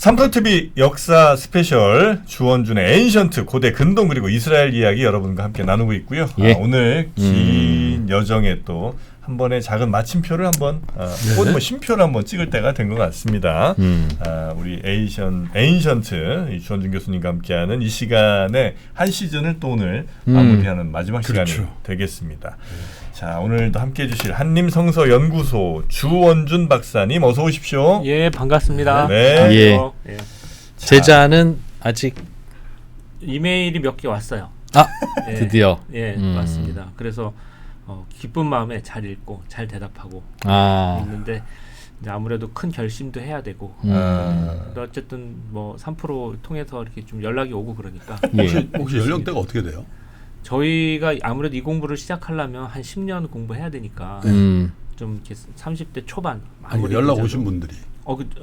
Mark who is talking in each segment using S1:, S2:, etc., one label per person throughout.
S1: 삼프로TV 역사 스페셜 주원준의 에인션트 고대 근동 그리고 이스라엘 이야기 여러분과 함께 나누고 있고요.
S2: 예.
S1: 오늘 긴 여정에 또 한 번의 작은 마침표를 한번 혹은 뭐 심표를 한번 찍을 때가 된 것 같습니다. 우리 에인션트 주원준 교수님과 함께하는 이 시간에 한 시즌을 또 오늘 마무리하는 마지막
S3: 그렇죠.
S1: 시간이 되겠습니다. 자, 오늘도 함께해 주실 한림성서연구소 주원준 박사님 어서 오십시오.
S4: 예, 반갑습니다.
S1: 네.
S2: 예.
S4: 예.
S2: 제자는 아직
S4: 이메일이 몇 개 왔어요. 예.
S2: 드디어.
S4: 예, 왔습니다. 그래서 기쁜 마음에 잘 읽고 잘 대답하고 있는데 이제 아무래도 큰 결심도 해야 되고 근데 어쨌든 뭐 3프로 통해서 이렇게 좀 연락이 오고 그러니까
S3: 혹시 연령대가 어떻게 돼요?
S4: 저희가 아무래도 이 공부를 시작하려면 한 10년 공부해야 되니까 좀 이렇게 30대 초반
S3: 아니 연락 오신 분들이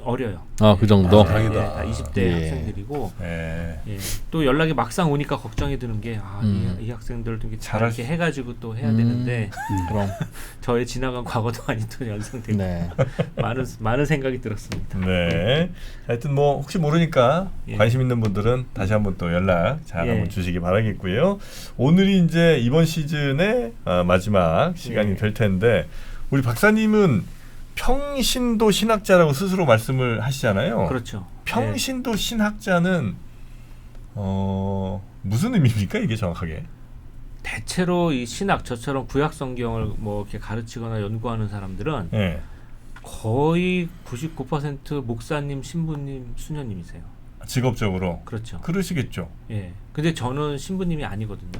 S4: 어려요.
S2: 그 정도.
S3: 다행이다.
S4: 다 20대
S2: 예.
S4: 학생들이고
S1: 네.
S4: 예. 또 연락이 막상 오니까 걱정이 드는 게 이 학생들도 이렇게 잘 이렇게 해가지고 또 해야 되는데
S2: 그럼.
S4: 저의 지나간 과거도 많이 또 연상되고
S2: 네.
S4: 많은 생각이 들었습니다.
S1: 네. 하여튼 뭐 혹시 모르니까
S4: 예.
S1: 관심 있는 분들은 다시 한번 또 연락 잘
S4: 예.
S1: 한번 주시기 바라겠고요. 오늘이 이제 이번 시즌의 마지막 시간이
S4: 예.
S1: 될 텐데 우리 박사님은 평신도 신학자라고 스스로 말씀을 하시잖아요.
S4: 그렇죠.
S1: 평신도 신학자는 무슨 의미입니까 이게 정확하게?
S4: 대체로 이 신학 저처럼 구약 성경을 뭐 이렇게 가르치거나 연구하는 사람들은
S1: 네.
S4: 거의 99% 목사님, 신부님, 수녀님이세요.
S1: 직업적으로
S4: 그렇죠.
S1: 그러시겠죠.
S4: 예. 근데 저는 신부님이 아니거든요.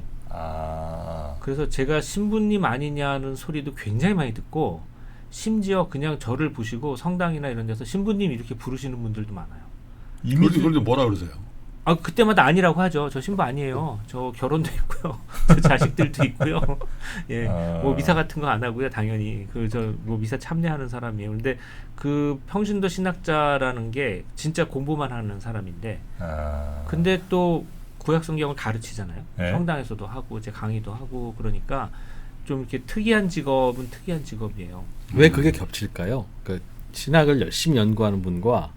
S4: 그래서 제가 신부님 아니냐는 소리도 굉장히 많이 듣고 심지어 그냥 저를 보시고 성당이나 이런 데서 신부님 이렇게 부르시는 분들도 많아요.
S3: 그런데 뭐라 그러세요?
S4: 그때마다 아니라고 하죠. 저 신부 아니에요. 저 결혼도 있고요. 저 자식들도 있고요. 예. 뭐 미사 같은 거 안 하고요. 당연히 뭐 미사 참여하는 사람이에요. 근데 그 평신도 신학자라는 게 진짜 공부만 하는 사람인데 근데 또 구약 성경을 가르치잖아요.
S1: 네.
S4: 성당에서도 하고 이제 강의도 하고 그러니까 좀 이렇게 특이한 직업은 특이한 직업이에요.
S2: 왜 그게 겹칠까요? 그 신학을 열심히 연구하는 분과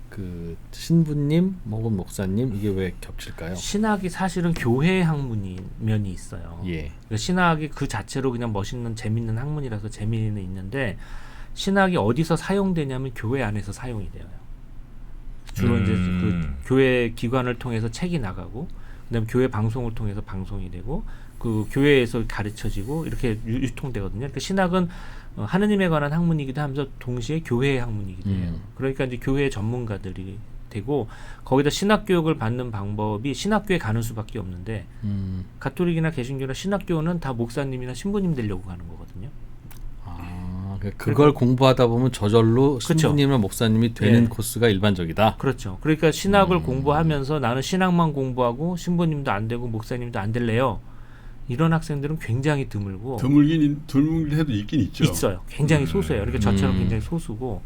S2: 그 신부님 혹은 목사님 이게 왜 겹칠까요?
S4: 신학이 사실은 교회 학문인 면이 있어요.
S2: 예.
S4: 그러니까 신학이 그 자체로 그냥 멋있는 재밌는 학문이라서 재미는 있는데 신학이 어디서 사용되냐면 교회 안에서 사용이 돼요. 주로 이제 그 교회 기관을 통해서 책이 나가고 그다음에 교회 방송을 통해서 방송이 되고 그 교회에서 가르쳐지고 이렇게 유통되거든요. 그러니까 신학은 하느님에 관한 학문이기도 하면서 동시에 교회의 학문이기도 해요. 그러니까 이제 교회 전문가들이 되고 거기다 신학 교육을 받는 방법이 신학교에 가는 수밖에 없는데 가톨릭이나 개신교나 신학교는 다 목사님이나 신부님 되려고 가는 거거든요.
S2: 그걸 공부하다 보면 저절로
S4: 그렇죠.
S2: 신부님이나 목사님이 되는
S4: 예.
S2: 코스가 일반적이다.
S4: 그렇죠. 그러니까 신학을 공부하면서 나는 신학만 공부하고 신부님도 안 되고 목사님도 안 될래요. 이런 학생들은 굉장히 드물고
S3: 드물긴 해도 있긴 있죠.
S4: 있어요. 굉장히 소수예요. 그러니까 저처럼 굉장히 소수고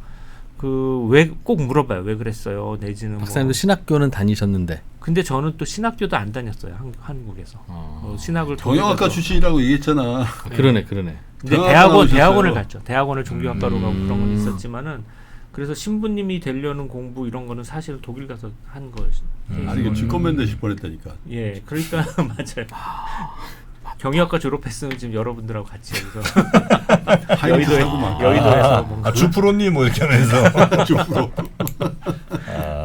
S4: 왜 꼭 물어봐요. 왜 그랬어요? 내지는
S2: 박사님도 신학교는 다니셨는데.
S4: 근데 저는 또 신학교도 안 다녔어요. 한국에서 신학을
S3: 경영학과 출신이라고 얘기했잖아.
S2: 그러네.
S4: 근데
S3: 경영학과
S4: 대학원을
S3: 나오셨어요.
S4: 갔죠. 대학원을 종교학과로 가고 그런 건 있었지만은 그래서 신부님이 되려는 공부 이런 거는 사실 독일 가서 한 거예요.
S3: 아니 이거 직권맨 되실 뻔했다니까.
S4: 예, 그러니까 맞아요. 경영학과 졸업했으면 지금 여러분들하고 같이 여기서 여의도에서 뭔가
S1: 주프로님 뭐 이렇게 하면서
S3: 주프로.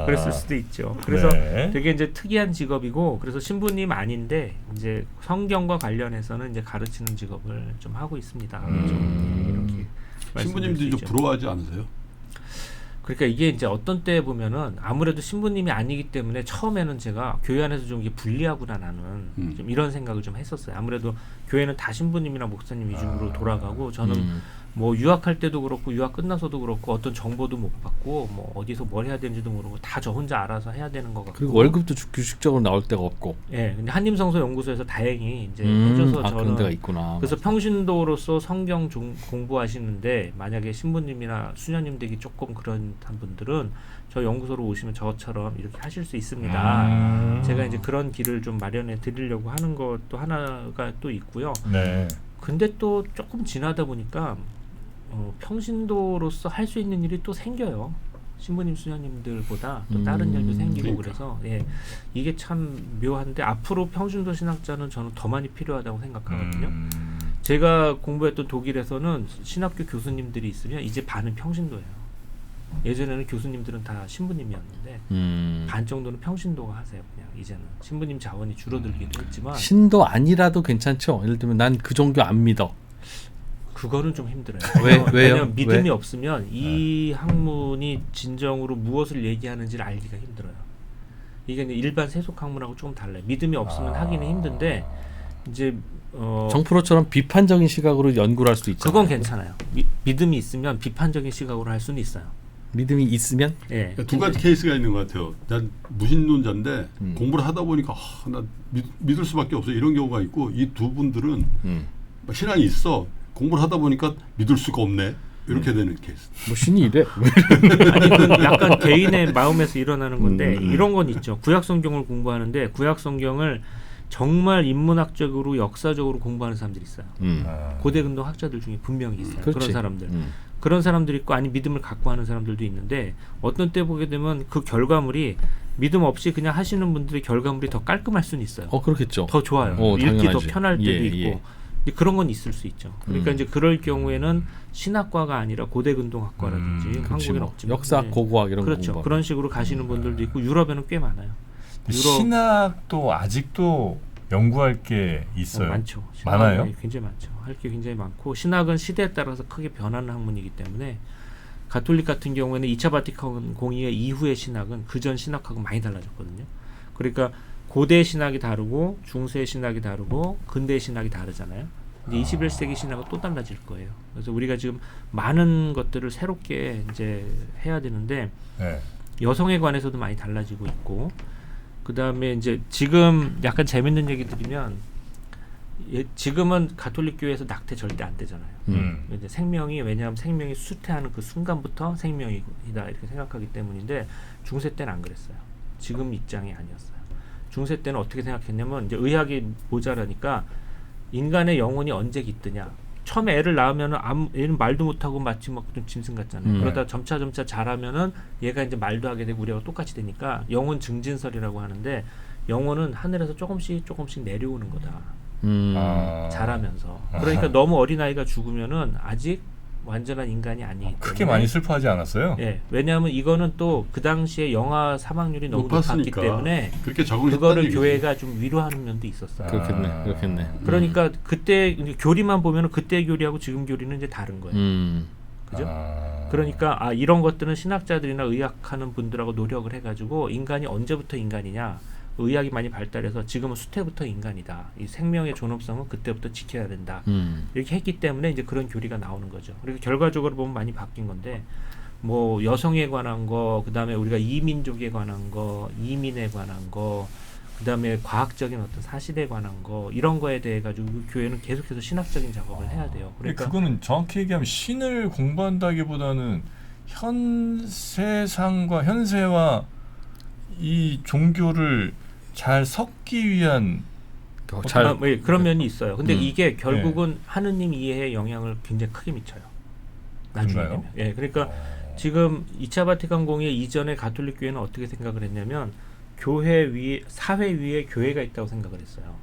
S4: 그랬을 수도 있죠. 그래서
S1: 네.
S4: 되게 이제 특이한 직업이고 그래서 신부님 아닌데 이제 성경과 관련해서는 이제 가르치는 직업을 좀 하고 있습니다. 좀 이렇게
S3: 신부님들이 좀 부러워하지 않으세요?
S4: 그러니까 이게 이제 어떤 때 보면은 아무래도 신부님이 아니기 때문에 처음에는 제가 교회 안에서 좀 이게 불리하구나 나는 좀 이런 생각을 좀 했었어요. 아무래도 교회는 다 신부님이나 목사님 위주로 돌아가고 저는 뭐 유학할 때도 그렇고 유학 끝나서도 그렇고 어떤 정보도 못 받고 뭐 어디서 뭘 해야 되는지도 모르고 다 저 혼자 알아서 해야 되는 것 같고
S2: 그리고 월급도 규칙적으로 나올 데가 없고.
S4: 예, 근데 한림성서 연구소에서 다행히 이제 해줘서
S2: 그런
S4: 저는
S2: 데가 있구나.
S4: 그래서 평신도로서 성경 공부하시는데 만약에 신부님이나 수녀님 되기 조금 그런 분들은 저 연구소로 오시면 저처럼 이렇게 하실 수 있습니다. 제가 이제 그런 길을 좀 마련해 드리려고 하는 것도 하나가 또 있고요.
S1: 네.
S4: 근데 또 조금 지나다 보니까 평신도로서 할 수 있는 일이 또 생겨요. 신부님 수녀님들보다 또 다른 일도 생기고
S3: 그러니까.
S4: 그래서 예, 이게 참 묘한데 앞으로 평신도 신학자는 저는 더 많이 필요하다고 생각하거든요. 제가 공부했던 독일에서는 신학교 교수님들이 있으면 이제 반은 평신도예요. 예전에는 교수님들은 다 신부님이었는데 반 정도는 평신도가 하세요. 그냥 이제는 신부님 자원이 줄어들기도 했지만
S2: 신도 아니라도 괜찮죠. 예를 들면 난 그 종교 안 믿어.
S4: 그거는 좀 힘들어요.
S2: 왜요?
S4: 왜냐면 믿음이
S2: 왜?
S4: 없으면 이 학문이 진정으로 무엇을 얘기하는지를 알기가 힘들어요. 이게 이제 일반 세속 학문하고 조금 달라요. 믿음이 없으면 하기는 힘든데 이제
S2: 정프로처럼 비판적인 시각으로 연구를 할 수도 있죠.
S4: 그건 괜찮아요. 믿음이 있으면 비판적인 시각으로 할 수는 있어요.
S2: 믿음이 있으면
S4: 예.
S3: 그러니까 두 가지 케이스가 있는 것 같아요. 난 무신론자인데 공부를 하다 보니까 나 믿을 수밖에 없어 이런 경우가 있고 이 두 분들은 신앙이 있어 공부를 하다 보니까 믿을 수가 없네 이렇게 되는 케이스.
S2: 뭐 신이 이래.
S4: 아니 그 약간 개인의 마음에서 일어나는 건데 이런 건 있죠. 구약 성경을 공부하는데 구약 성경을 정말 인문학적으로 역사적으로 공부하는 사람들이 있어요. 고대 근동 학자들 중에 분명히 있어요.
S2: 그렇지.
S4: 그런 사람들. 그런 사람들이 있고 아니 믿음을 갖고 하는 사람들도 있는데 어떤 때 보게 되면 그 결과물이 믿음 없이 그냥 하시는 분들의 결과물이 더 깔끔할 수는 있어요.
S2: 그렇겠죠.
S4: 더 좋아요. 읽기
S2: 당연하지.
S4: 더 편할 때도
S2: 예,
S4: 있고
S2: 예.
S4: 이제 그런 건 있을 수 있죠. 그러니까 이제 그럴 경우에는 신학과가 아니라 고대 근동학과라든지
S2: 그렇지
S4: 한국에는
S2: 뭐.
S4: 없지만
S2: 역사학,
S4: 네.
S2: 고고학 이런 거
S4: 그렇죠.
S2: 공부하고.
S4: 그런 식으로 가시는 분들도 있고 유럽에는 꽤 많아요.
S1: 신학도 아직도 연구할 게 있어요.
S4: 많죠.
S1: 많아요?
S4: 신학은 굉장히 많죠. 할 게 굉장히 많고 신학은 시대에 따라서 크게 변하는 학문이기 때문에 가톨릭 같은 경우에는 2차 바티칸 공의회 이후의 신학은 그전 신학하고 많이 달라졌거든요. 그러니까 고대 신학이 다르고 중세 신학이 다르고 근대 신학이 다르잖아요. 이제 21세기 신학은 또 달라질 거예요. 그래서 우리가 지금 많은 것들을 새롭게 이제 해야 되는데
S1: 네.
S4: 여성에 관해서도 많이 달라지고 있고 그다음에 이제 지금 약간 재밌는 얘기 드리면 지금은 가톨릭 교회에서 낙태 절대 안 되잖아요. 이제 생명이 왜냐하면 생명이 수태하는 그 순간부터 생명이다 이렇게 생각하기 때문인데 중세 때는 안 그랬어요. 지금 입장이 아니었어요. 중세 때는 어떻게 생각했냐면 이제 의학이 모자라니까 인간의 영혼이 언제 깃드냐. 처음에 애를 낳으면은 얘는 말도 못하고 마치 막 좀 짐승 같잖아요. 그러다 점차 자라면은 얘가 이제 말도 하게 되고 우리하고 똑같이 되니까 영혼 증진설이라고 하는데 영혼은 하늘에서 조금씩 내려오는 거다. 자라면서. 그러니까 너무 어린 아이가 죽으면은 아직 완전한 인간이 아니기 때문에
S1: 크게 많이 슬퍼하지 않았어요?
S4: 예, 왜냐하면 이거는 또 그 당시에 영아 사망률이 너무 높았기
S3: 높았으니까.
S4: 때문에
S3: 그렇게 적응했다는
S4: 그거를
S3: 얘기죠.
S4: 교회가 좀 위로하는 면도 있었어요.
S2: 그렇겠네.
S4: 그러니까 그때 이제 교리만 보면은 그때 교리하고 지금 교리는 이제 다른 거예요. 그죠? 그러니까 이런 것들은 신학자들이나 의학하는 분들하고 노력을 해가지고 인간이 언제부터 인간이냐? 의학이 많이 발달해서 지금은 수태부터 인간이다. 이 생명의 존엄성은 그때부터 지켜야 된다. 이렇게 했기 때문에 이제 그런 교리가 나오는 거죠. 그리고 결과적으로 보면 많이 바뀐 건데 뭐 여성에 관한 거, 그다음에 우리가 이민족에 관한 거, 이민에 관한 거, 그다음에 과학적인 어떤 사실에 관한 거 이런 거에 대해 가지고 교회는 계속해서 신학적인 작업을 해야 돼요. 그러니까
S1: 그거는 정확히 얘기하면 신을 공부한다기보다는 현 세상과 현세와 이 종교를 잘 섞기 위한
S4: 그런 면이 있어요. 근데 이게 결국은 하느님 이해에 영향을 굉장히 크게 미쳐요. 나중에 되면. 예, 그러니까 지금 2차 바티칸 공의회 이전에 가톨릭 교회는 어떻게 생각을 했냐면 교회 위에 사회 위에 교회가 있다고 생각을 했어요.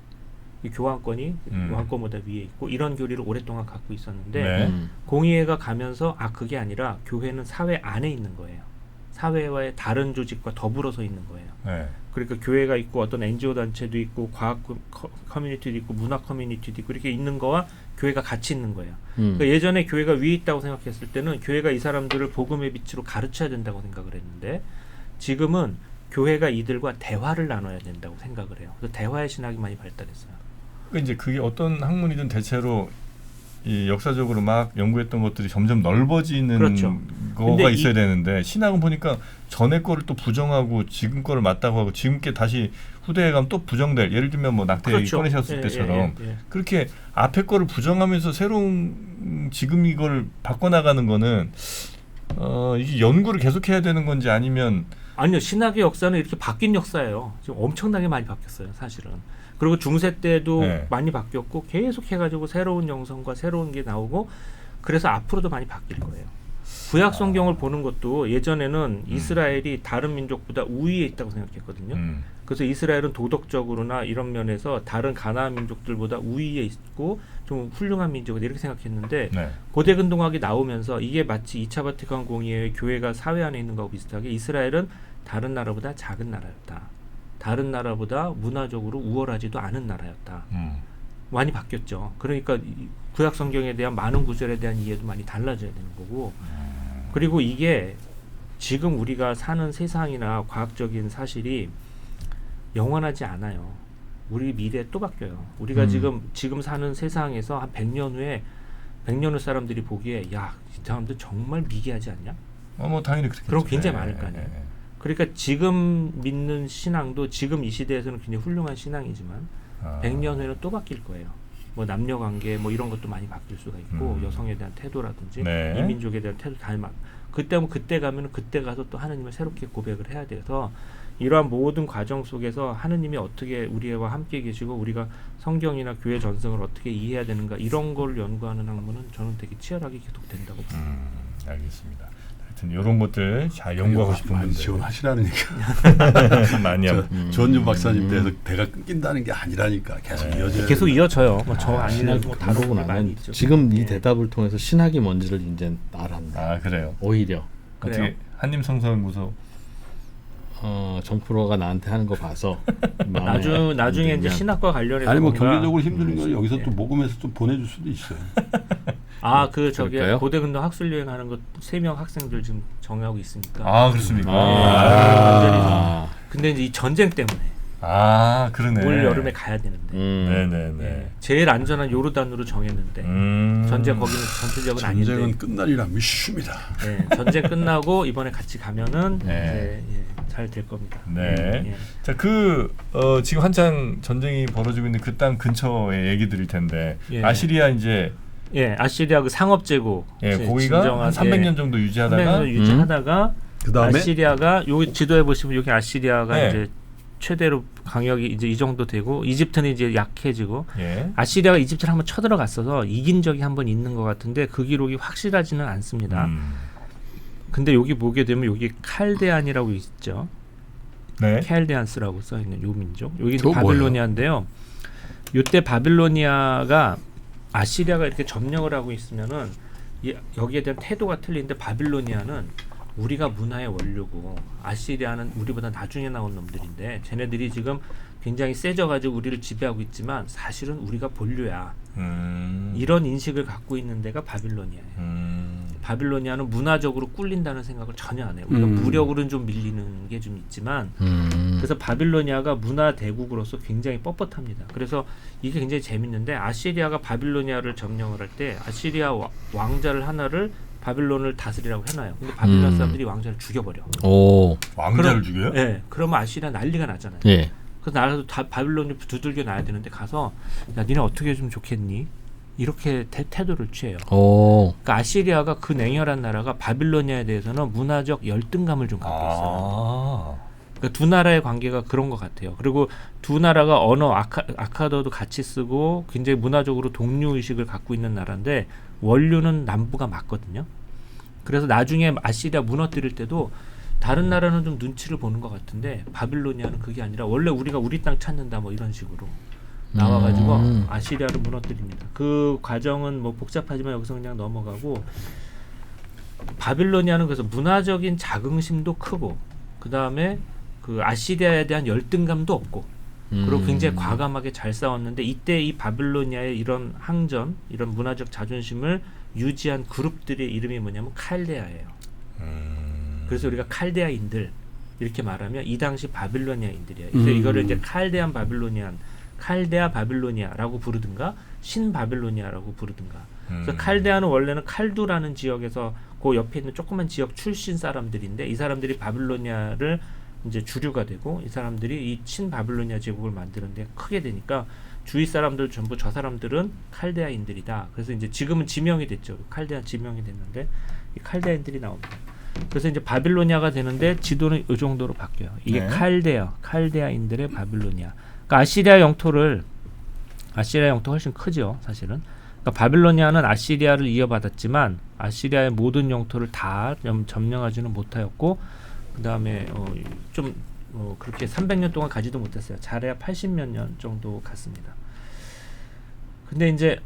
S4: 이 교황권이 왕권보다 위에 있고 이런 교리를 오랫동안 갖고 있었는데 공의회가 가면서 그게 아니라 교회는 사회 안에 있는 거예요. 사회와의 다른 조직과 더불어서 있는 거예요. 그러니까 교회가 있고 어떤 NGO 단체도 있고 과학 커뮤니티도 있고 문화 커뮤니티도 있고 이렇게 있는 거와 교회가 같이 있는 거예요. 그러니까 예전에 교회가 위에 있다고 생각했을 때는 교회가 이 사람들을 복음의 빛으로 가르쳐야 된다고 생각을 했는데 지금은 교회가 이들과 대화를 나눠야 된다고 생각을 해요. 그래서 대화의 신학이 많이 발달했어요.
S1: 그러니까 이제 그게 어떤 학문이든 대체로 이 역사적으로 막 연구했던 것들이 점점 넓어지는
S4: 그렇죠.
S1: 거가 있어야 되는데 신학은 보니까 전에 거를 또 부정하고 지금 거를 맞다고 하고 지금 게 다시 후대에 가면 또 부정될 예를 들면 뭐 낙태 얘기 꺼내셨을 때처럼 그렇게 앞에 거를 부정하면서 새로운 지금 이걸 바꿔나가는 거는 이게 연구를 계속해야 되는 건지 아니면
S4: 아니요. 신학의 역사는 이렇게 바뀐 역사예요. 지금 엄청나게 많이 바뀌었어요. 사실은. 그리고 중세 때도 많이 바뀌었고 계속 해가지고 새로운 영성과 새로운 게 나오고 그래서 앞으로도 많이 바뀔 거예요. 구약 성경을 보는 것도 예전에는 이스라엘이 다른 민족보다 우위에 있다고 생각했거든요. 그래서 이스라엘은 도덕적으로나 이런 면에서 다른 가나안 민족들보다 우위에 있고 좀 훌륭한 민족이다 이렇게 생각했는데
S1: 네.
S4: 고대 근동학이 나오면서 이게 마치 2차 바티칸 공의회 교회가 사회 안에 있는 거하고 비슷하게 이스라엘은 다른 나라보다 작은 나라였다. 다른 나라보다 문화적으로 우월하지도 않은 나라였다. 많이 바뀌었죠. 그러니까 구약 성경에 대한 많은 구절에 대한 이해도 많이 달라져야 되는 거고 그리고 이게 지금 우리가 사는 세상이나 과학적인 사실이 영원하지 않아요. 우리 미래 또 바뀌어요. 우리가 지금 사는 세상에서 한 100년 후에 100년 후 사람들이 보기에 야, 이 사람들 정말 미개하지 않냐?
S1: 뭐 당연히 그렇게.
S4: 그럼 굉장히 많을 거 아니에요. 그러니까 지금 믿는 신앙도 지금 이 시대에서는 굉장히 훌륭한 신앙이지만 100년 후에는 또 바뀔 거예요. 뭐 남녀 관계 뭐 이런 것도 많이 바뀔 수가 있고 여성에 대한 태도라든지
S1: 네.
S4: 이 민족에 대한 태도 다 그때 가면은 그때 가서 또 하느님을 새롭게 고백을 해야 돼서 이러한 모든 과정 속에서 하느님이 어떻게 우리와 함께 계시고 우리가 성경이나 교회 전승을 어떻게 이해해야 되는가 이런 걸 연구하는 학문은 저는 되게 치열하게 계속 된다고 봅니다.
S1: 알겠습니다. 하여튼 이런 것들 잘 연구하고 싶은
S3: 많이
S1: 분들
S3: 지원하시라는 얘기가
S1: 많이
S3: 조원준 박사님 대해서 대가 끊긴다는 게 아니라니까 계속 이어져요.
S4: 계속 이어져요. 뭐 저 아니나 뭐 다른
S2: 다르고
S4: 거 많이
S2: 나면
S4: 있죠.
S2: 지금 이
S4: 예.
S2: 대답을 통해서 신학이 뭔지를 이제 알았다.
S1: 그래요.
S2: 오히려
S4: 그래요?
S1: 어떻게 한림성서연구소
S2: 정프로가 나한테 하는 거 봐서
S4: 나중에 이제 신학과 관련해서
S3: 아니 뭐
S4: 뭔가
S3: 경제적으로 힘드는 걸 여기서 또 모금해서 좀 보내줄 수도 있어요.
S4: 저기
S2: 그럴까요?
S4: 고대 근동 학술 여행 하는 거 3명 학생들 지금 정하고 있으니까.
S1: 그렇습니까?
S4: 근데 이제 이 전쟁 때문에
S1: 그러네.
S4: 올 여름에 가야 되는데.
S1: 네네네.
S4: 예, 제일 안전한 요르단으로 정했는데 전쟁 거기는 전투력은 아닌데.
S3: 전쟁은 끝날이라 믿습니다.
S4: 예, 전쟁 끝나고 이번에 같이 가면은
S1: 네.
S4: 잘 될 겁니다.
S1: 네.
S4: 예.
S1: 자, 지금 한창 전쟁이 벌어지고 있는 그 땅 근처의 얘기 드릴 텐데
S4: 예.
S1: 아시리아 이제
S4: 아시리아 그 상업제국
S1: 거기가 한 300년 정도 유지하다가
S3: 그다음에
S4: 아시리아가 여기 지도에 보시면 여기 아시리아가
S1: 네.
S4: 이제 최대로 강력이 이제 이 정도 되고 이집트는 이제 약해지고
S1: 예.
S4: 아시리아가 이집트를 한번 쳐들어갔어서 이긴 적이 한번 있는 것 같은데 그 기록이 확실하지는 않습니다. 근데 여기 보게 되면 여기 칼데안이라고 있죠.
S1: 네.
S4: 칼데안스라고 써 있는 요 민족. 여기
S3: 그거
S4: 바빌로니아인데요. 이때 바빌로니아가 아시리아가 이렇게 점령을 하고 있으면은 여기에 대한 태도가 틀린데 바빌로니아는 우리가 문화의 원료고 아시리아는 우리보다 나중에 나온 놈들인데 쟤네들이 지금 굉장히 세져가지고 우리를 지배하고 있지만 사실은 우리가 본류야. 이런 인식을 갖고 있는 데가 바빌로니아예요. 바빌로니아는 문화적으로 꿀린다는 생각을 전혀 안 해요. 우리가 무력으로는 좀 밀리는 게 좀 있지만 그래서 바빌로니아가 문화 대국으로서 굉장히 뻣뻣합니다. 그래서 이게 굉장히 재밌는데 아시리아가 바빌로니아를 점령을 할 때 아시리아 왕자를 하나를 바빌론을 다스리라고 해놔요. 근데 바빌론 사람들이 왕자를 죽여버려.
S1: 왕자를 죽여요?
S4: 네. 그러면 아시리아 난리가 나잖아요.
S2: 예.
S4: 그래서 나라도 바빌론을 두들겨 놔야 되는데 가서 야 니네 어떻게 해주면 좋겠니? 이렇게 태도를 취해요. 그러니까 아시리아가 그 냉혈한 나라가 바빌로니아에 대해서는 문화적 열등감을 좀 갖고 있어요. 그러니까 두 나라의 관계가 그런 것 같아요. 그리고 두 나라가 언어 아카더도 같이 쓰고 굉장히 문화적으로 동료의식을 갖고 있는 나라인데 원류는 남부가 맞거든요. 그래서 나중에 아시리아 무너뜨릴 때도 다른 나라는 좀 눈치를 보는 것 같은데 바빌로니아는 그게 아니라 원래 우리가 우리 땅 찾는다 뭐 이런 식으로 나와가지고 아시리아를 무너뜨립니다. 그 과정은 뭐 복잡하지만 여기서 그냥 넘어가고 바빌로니아는 그래서 문화적인 자긍심도 크고 그 다음에 그 아시리아에 대한 열등감도 없고 그리고 굉장히 과감하게 잘 싸웠는데 이때 이 바빌로니아의 이런 항전, 이런 문화적 자존심을 유지한 그룹들의 이름이 뭐냐면 칼데아예요. 그래서 우리가 칼데아인들 이렇게 말하면 이 당시 바빌로니아인들이에요. 그래서 이거를 이제 칼데아 바빌로니아라고 부르든가 신바빌로니아라고 부르든가. 그래서 칼데아는 원래는 칼두라는 지역에서 그 옆에 있는 조그만 지역 출신 사람들인데 이 사람들이 바빌로니아를 이제 주류가 되고 이 사람들이 이 신바빌로니아 제국을 만드는데 크게 되니까 주위 사람들 전부 저 사람들은 칼데아인들이다. 그래서 이제 지금은 지명이 됐죠. 칼데아 지명이 됐는데 이 칼데아인들이 나옵니다. 그래서 이제 바빌로니아가 되는데 지도는 이 정도로 바뀌어요. 이게 칼데아인들의 바빌로니아. 그러니까 아시리아 영토 훨씬 크죠, 사실은. 그러니까 바빌로니아는 아시리아를 이어받았지만 아시리아의 모든 영토를 다 점령하지는 못하였고 그 다음에 좀 그렇게 300년 동안 가지도 못했어요. 잘해야 80몇 년 정도 갔습니다. 근데 이제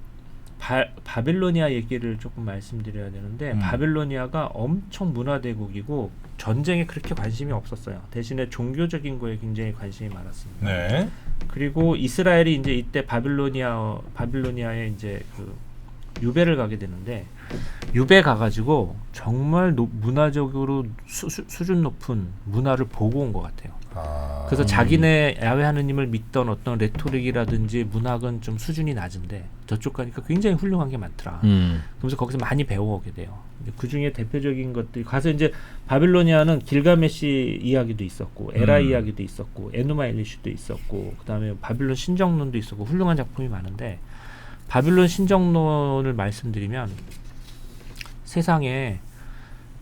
S4: 바빌로니아 얘기를 조금 말씀드려야 되는데 바빌로니아가 엄청 문화대국이고 전쟁에 그렇게 관심이 없었어요. 대신에 종교적인 거에 굉장히 관심이 많았습니다.
S1: 네.
S4: 그리고 이스라엘이 이제 이때 바빌로니아에 이제 그 유배를 가게 되는데 유배 가가지고 정말 문화적으로 수준 높은 문화를 보고 온 것 같아요. 그래서 자기네 야훼 하느님을 믿던 어떤 레토릭이라든지 문학은 좀 수준이 낮은데 저쪽 가니까 굉장히 훌륭한 게 많더라. 그래서 거기서 많이 배워오게 돼요. 그 중에 대표적인 것들이 가서 이제 바빌로니아는 길가메시 이야기도 있었고 에라 이야기도 있었고 에누마 엘리슈도 있었고 그다음에 바빌론 신정론도 있었고 훌륭한 작품이 많은데 바빌론 신정론을 말씀드리면 세상에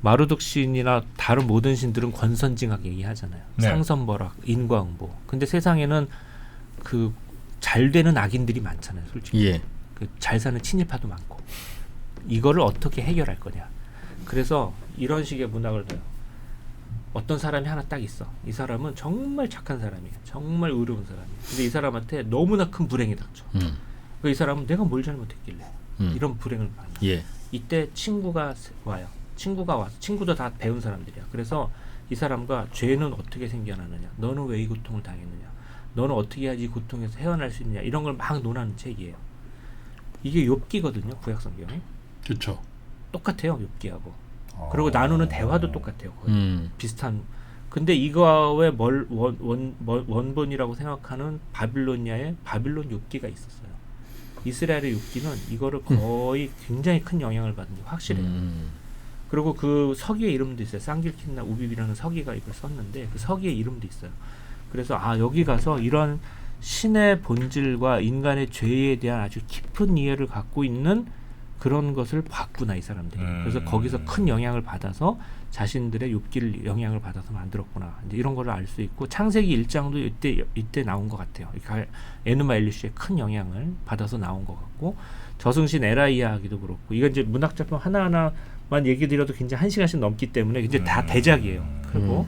S4: 마루둑 신이나 다른 모든 신들은 권선징악 얘기하잖아요.
S1: 네.
S4: 상선벌악, 인과응보. 근데 세상에는 그 잘 되는 악인들이 많잖아요, 솔직히.
S2: 예.
S4: 그 잘 사는 친일파도 많고. 이거를 어떻게 해결할 거냐. 그래서 이런 식의 문학을 둬요. 어떤 사람이 하나 딱 있어. 이 사람은 정말 착한 사람이에요. 정말 의로운 사람이에요. 근데 이 사람한테 너무나 큰 불행이 닥쳐. 이 사람은 내가 뭘 잘못했길래 이런 불행을 받나.
S2: 예.
S4: 이때 친구가 와요. 친구가 와서 친구도 다 배운 사람들이야. 그래서 이 사람과 죄는 어떻게 생겨나느냐, 너는 왜 이 고통을 당했느냐, 너는 어떻게 해야지 이 고통에서 헤어날 수 있느냐 이런 걸 막 논하는 책이에요. 이게 욥기거든요. 구약 성경에.
S3: 그렇죠.
S4: 똑같아요. 욥기하고. 그리고 나누는 대화도 똑같아요. 거의. 비슷한. 근데 이거의 원본이라고 생각하는 바빌로니아에 바빌론 욥기가 있었어요. 이스라엘의 욥기는 이거를 거의 굉장히 큰 영향을 받은 게 확실해요. 그리고 그 서기의 이름도 있어요. 쌍길kit나 우빕이라는 서기가 이걸 썼는데 그 서기의 이름도 있어요. 그래서 여기 가서 이런 신의 본질과 인간의 죄에 대한 아주 깊은 이해를 갖고 있는 그런 것을 봤구나 이 사람들이. 그래서 거기서 큰 영향을 받아서 자신들의 욥기를 영향을 받아서 만들었구나. 이제 이런 거를 알 수 있고 창세기 1장도 이때 나온 것 같아요. 에누마 엘리슈의 큰 영향을 받아서 나온 것 같고 저승신 에라 이야기도 그렇고 이건 이제 문학 작품 하나하나만 얘기 드려도 굉장히 1시간씩 넘기 때문에 이제 다 대작이에요. 그리고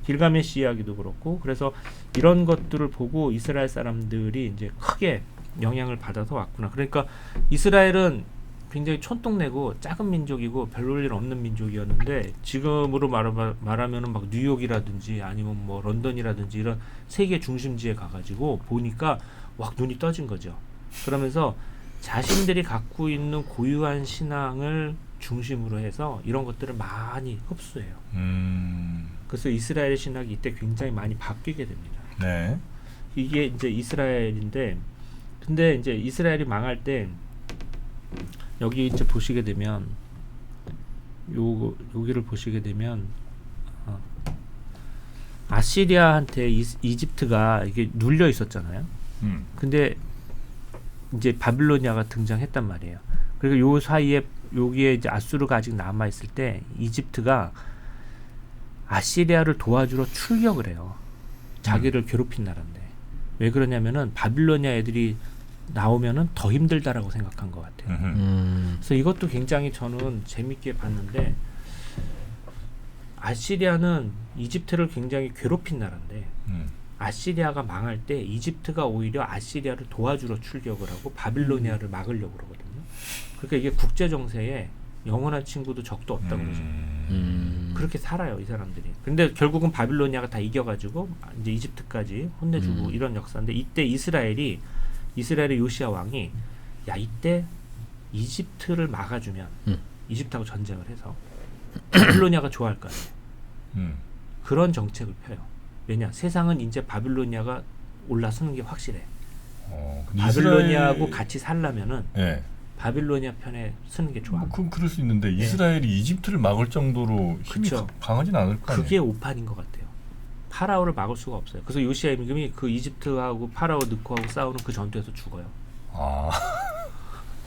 S4: 길가메시 이야기도 그렇고 그래서 이런 것들을 보고 이스라엘 사람들이 이제 크게 영향을 받아서 왔구나. 그러니까 이스라엘은 굉장히 촌동네고 작은 민족이고 별로 일 없는 민족이었는데 지금으로 말하면은 막 뉴욕이라든지 아니면 뭐 런던이라든지 이런 세계 중심지에 가가지고 보니까 막 눈이 떠진 거죠. 그러면서 자신들이 갖고 있는 고유한 신앙을 중심으로 해서 이런 것들을 많이 흡수해요. 그래서 이스라엘 신학이 이때 굉장히 많이 바뀌게 됩니다.
S1: 네.
S4: 이게 이제 이스라엘인데 근데 이제 이스라엘이 망할 때 여기 이제 보시게 되면 여기를 보시게 되면 아시리아한테 이집트가 이게 눌려 있었잖아요. 근데 이제 바빌로니아가 등장했단 말이에요. 그리고 요 사이에 여기에 이제 아수르가 아직 남아 있을 때 이집트가 아시리아를 도와주러 출격을 해요. 자기를 괴롭힌 나라인데 왜 그러냐면은 바빌로니아 애들이 나오면은 더 힘들다라고 생각한 것 같아요. 그래서 이것도 굉장히 저는 재밌게 봤는데 아시리아는 이집트를 굉장히 괴롭힌 나라인데 아시리아가 망할 때 이집트가 오히려 아시리아를 도와주러 출격을 하고 바빌로니아를 막으려고 그러거든요. 그러니까 이게 국제 정세에 영원한 친구도 적도 없다고 그러죠. 그렇게 살아요 이 사람들이. 근데 결국은 바빌로니아가 다 이겨가지고 이제 이집트까지 혼내주고 이런 역사인데 이때 이스라엘의 요시야 왕이 야 이때 이집트를 막아주면 이집트하고 전쟁을 해서 바빌로니아가 좋아할 거 아니에요. 그런 정책을 펴요. 왜냐 세상은 이제 바빌로니아가 올라서는 게 확실해. 바빌로니아하고 같이 살려면은
S1: 네.
S4: 바빌로니아 편에 쓰는 게 좋아.
S1: 그럼 그럴 수 있는데 이스라엘이 이집트를 막을 정도로 힘이
S4: 그쵸.
S1: 강하진 않을 거 아니에요.
S4: 그게 오판인 것 같아요. 파라오를 막을 수가 없어요. 그래서 요시야 임금이 그 이집트하고 파라오 느코하고 싸우는 그 전투에서 죽어요.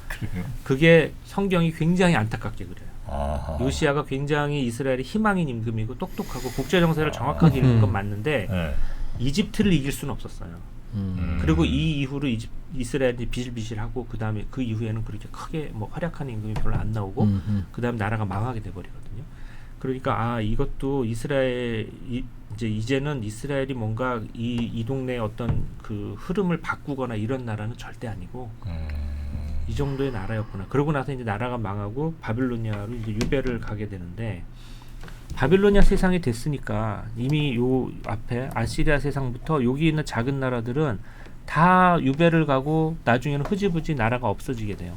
S1: 그래요?
S4: 그게 성경이 굉장히 안타깝게 그래요.
S1: 아하.
S4: 요시야가 굉장히 이스라엘의 희망인 임금이고 똑똑하고 국제 정세를 정확하게 읽는 건 맞는데
S1: 네.
S4: 이집트를 이길 수는 없었어요. 그리고 이 이후로 이스라엘이 비실비실하고 그다음에 그 이후에는 그렇게 크게 뭐 활약하는 임금이 별로 안 나오고 그다음에 나라가 망하게 돼 버리거든요. 그러니까 이것도 이제는 이스라엘이 뭔가 이 동네의 어떤 그 흐름을 바꾸거나 이런 나라는 절대 아니고 이 정도의 나라였구나. 그러고 나서 이제 나라가 망하고 바빌로니아로 이제 유배를 가게 되는데 바빌로니아 세상이 됐으니까 이미 요 앞에 아시리아 세상부터 여기 있는 작은 나라들은 다 유배를 가고 나중에는 흐지부지 나라가 없어지게 돼요.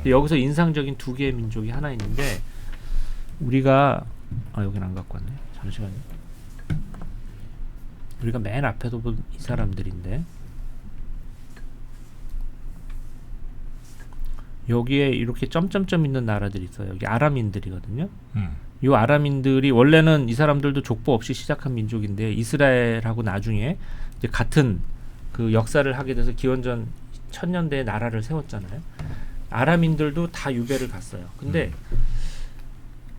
S4: 여기서 인상적인 두 개의 민족이 하나 있는데 우리가 여기는 안 갖고 왔네. 잠시만요. 우리가 맨 앞에서 본 이 사람들인데 여기에 이렇게 점점점 있는 나라들이 있어요. 여기 아람인들이거든요. 이 아람인들이 원래는 이 사람들도 족보 없이 시작한 민족인데 이스라엘하고 나중에 이제 같은 그 역사를 하게 돼서 기원전 1000년대에 나라를 세웠잖아요. 아람인들도 다 유배를 갔어요. 근데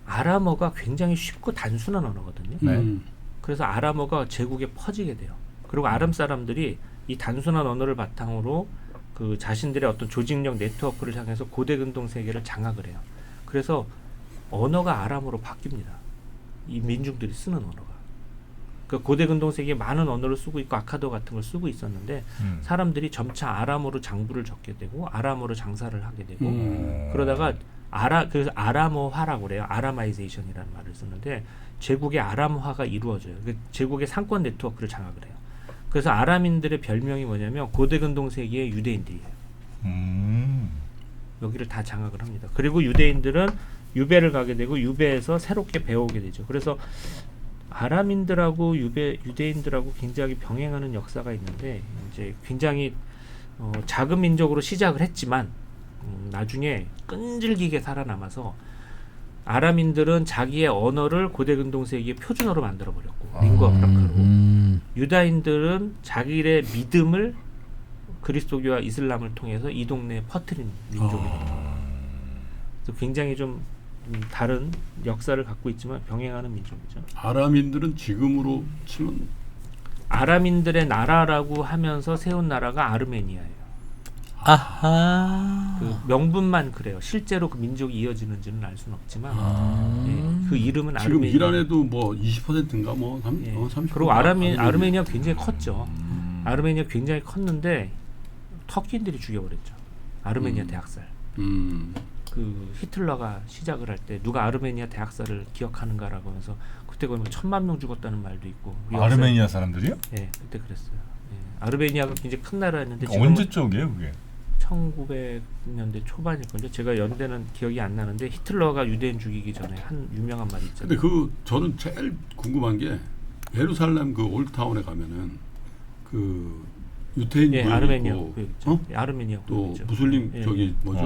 S4: 아람어가 굉장히 쉽고 단순한 언어거든요. 그래서 아람어가 제국에 퍼지게 돼요. 그리고 아람 사람들이 이 단순한 언어를 바탕으로 그 자신들의 어떤 조직력 네트워크를 향해서 고대 근동 세계를 장악을 해요. 그래서 언어가 아람어로 바뀝니다. 이 민중들이 쓰는 언어가. 그 고대 근동 세계에 많은 언어를 쓰고 있고 아카도 같은 걸 쓰고 있었는데 사람들이 점차 아람어로 장부를 적게 되고 아람어로 장사를 하게 되고 그러다가 그래서 아람어화라고 그래요. 아라마이제이션이라는 말을 쓰는데 제국의 아람화가 이루어져요. 그 제국의 상권 네트워크를 장악을 해요. 그래서 아람인들의 별명이 뭐냐면 고대 근동 세계의 유대인들이에요. 여기를 다 장악을 합니다. 그리고 유대인들은 유배를 가게 되고 유배에서 새롭게 배우게 되죠. 그래서 아람인들하고 유대인들하고 굉장히 병행하는 역사가 있는데 이제 굉장히 작은 민족으로 시작을 했지만 나중에 끈질기게 살아남아서 아람인들은 자기의 언어를 고대 근동 세계의 표준어로 만들어 버렸고 링구아 프랑카로 유다인들은 자기의 믿음을 그리스도교와 이슬람을 통해서 이 동네에 퍼뜨린 민족이 됩니다. 그래서 굉장히 좀 다른 역사를 갖고 있지만 병행하는 민족이죠.
S3: 아람인들은 지금으로 치면
S4: 아람인들의 나라라고 하면서 세운 나라가 아르메니아예요.
S2: 아하.
S4: 그 명분만 그래요. 실제로 그 민족이 이어지는지는 알 수는 없지만 그 이름은
S3: 지금
S4: 아르메니아.
S3: 이란에도 뭐 20%인가 뭐 30%.
S4: 그리고 아르메니아 굉장히 컸죠. 아르메니아 굉장히 컸는데 터키인들이 죽여버렸죠. 아르메니아 대학살. 그 히틀러가 시작을 할 때 누가 아르메니아 대학살을 기억하는가라고 하면서 그때 거의 1000만 명 죽었다는 말도 있고.
S1: 아르메니아 사람들이요?
S4: 네, 그때 그랬어요. 아르메니아가 굉장히 큰 나라였는데
S1: 언제 쪽이에요, 그게?
S4: 1900년대 초반일 건데 제가 연대는 기억이 안 나는데 히틀러가 유대인 죽이기 전에 한 유명한 말이 있잖아요.
S3: 근데 저는 제일 궁금한 게 예루살렘 그 올드타운에 가면은 그 유태인 구역이
S4: 아르메니아
S3: 있고,
S4: 구역 있죠. 아르메니아
S3: 또
S4: 구역이죠.
S3: 무슬림 저기 뭐죠?